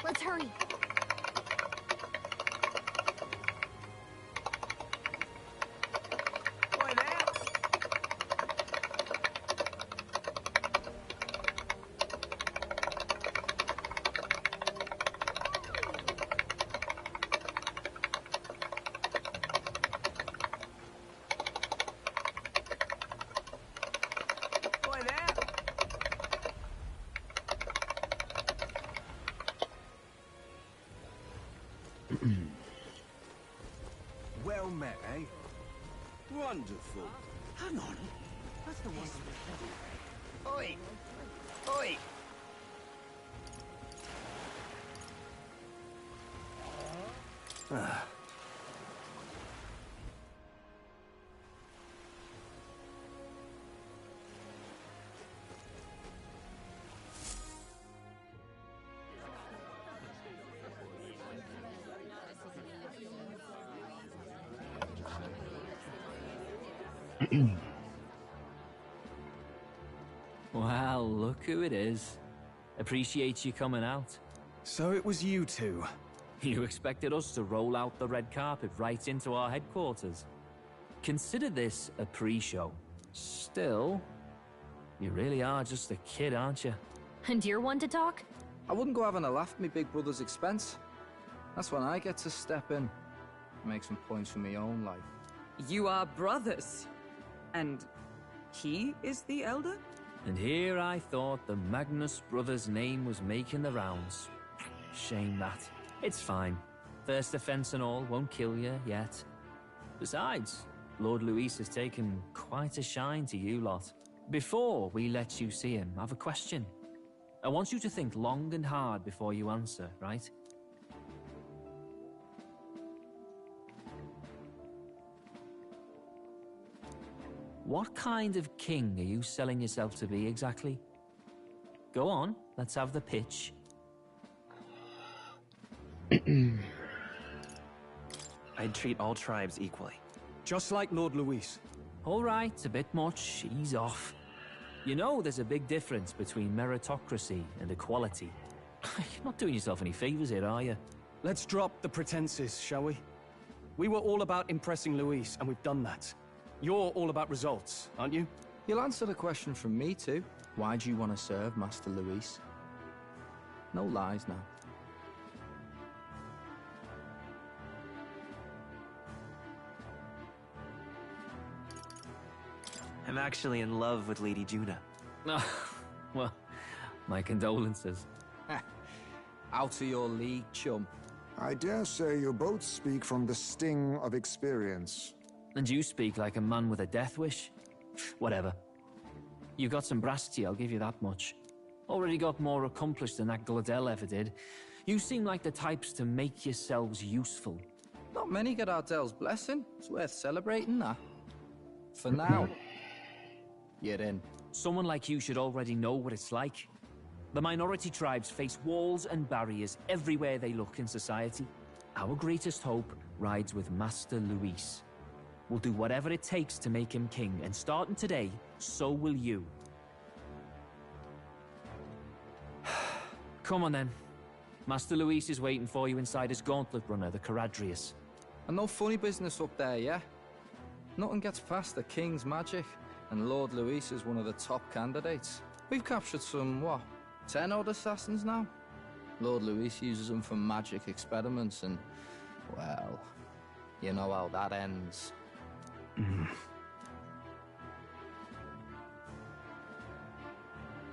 Let's hurry. Well met, eh? Wonderful. Hang on. That's the one. Oi! Oi! Well, look who it is. Appreciate you coming out. So it was you two. You expected us to roll out the red carpet right into our headquarters. Consider this a pre-show. Still, you really are just a kid, aren't you? And you're one to talk? I wouldn't go having a laugh at me big brother's expense. That's when I get to step in. Make some points for my own life. You are brothers. And he is the elder? And here I thought the Magnus brothers' name was making the rounds. Shame that. It's fine. First offense and all won't kill you yet. Besides, Lord Luis has taken quite a shine to you lot. Before we let you see him, I have a question. I want you to think long and hard before you answer, right? What kind of king are you selling yourself to be exactly? Go on, let's have the pitch. I'd treat all tribes equally. Just like Lord Luis. All right, a bit much, ease off. You know there's a big difference between meritocracy and equality. You're not doing yourself any favors here, are you? Let's drop the pretenses, shall we? We were all about impressing Luis, and we've done that. You're all about results, aren't you? You'll answer the question from me too. Why do you want to serve Master Luis? No lies now. I'm actually in love with Lady Juna. Well, my condolences. Out of your league, chum. I dare say you both speak from the sting of experience. And you speak like a man with a death wish. Whatever. You got some brass to you, I'll give you that much. Already got more accomplished than that Gladel ever did. You seem like the types to make yourselves useful. Not many get Ardel's blessing. It's worth celebrating that. For now, you're in. Someone like you should already know what it's like. The minority tribes face walls and barriers everywhere they look in society. Our greatest hope rides with Master Luis. We'll do whatever it takes to make him king, and starting today, so will you. Come on then. Master Luis is waiting for you inside his gauntlet runner, the Caradrius. And no funny business up there, yeah? Nothing gets past the king's magic, and Lord Luis is one of the top candidates. We've captured some, 10 odd assassins now? Lord Luis uses them for magic experiments, and, well, you know how that ends.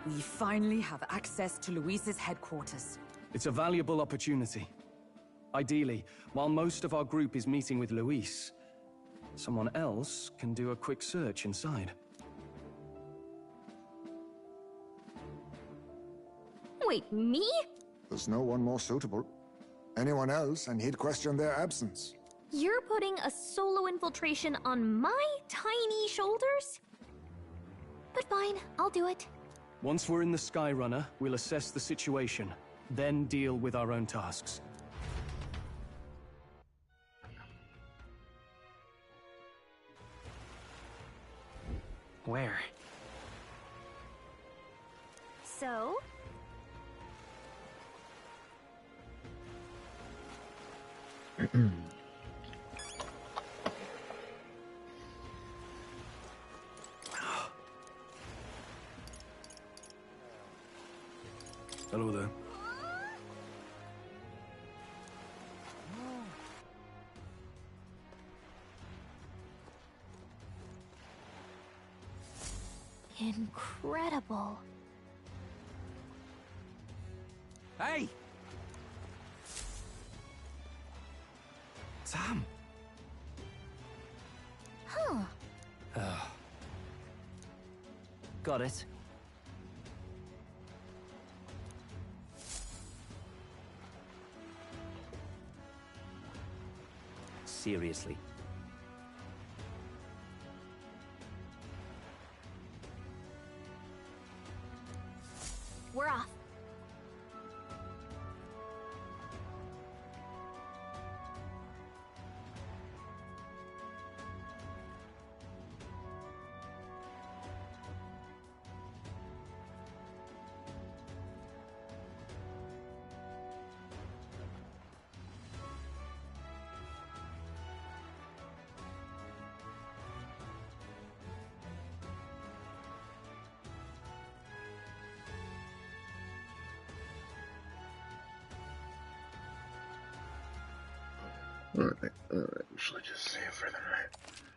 We finally have access to Luis's headquarters. It's a valuable opportunity. Ideally, while most of our group is meeting with Luis, someone else can do a quick search inside. Wait, me? There's no one more suitable. Anyone else, and he'd question their absence. You're putting a solo infiltration on my tiny shoulders? But fine, I'll do it. Once we're in the Skyrunner, we'll assess the situation, then deal with our own tasks. Where? So? Hello there. Incredible. Hey! Sam! Huh. Got it. seriously. We're off. Alright, should I just save for the night?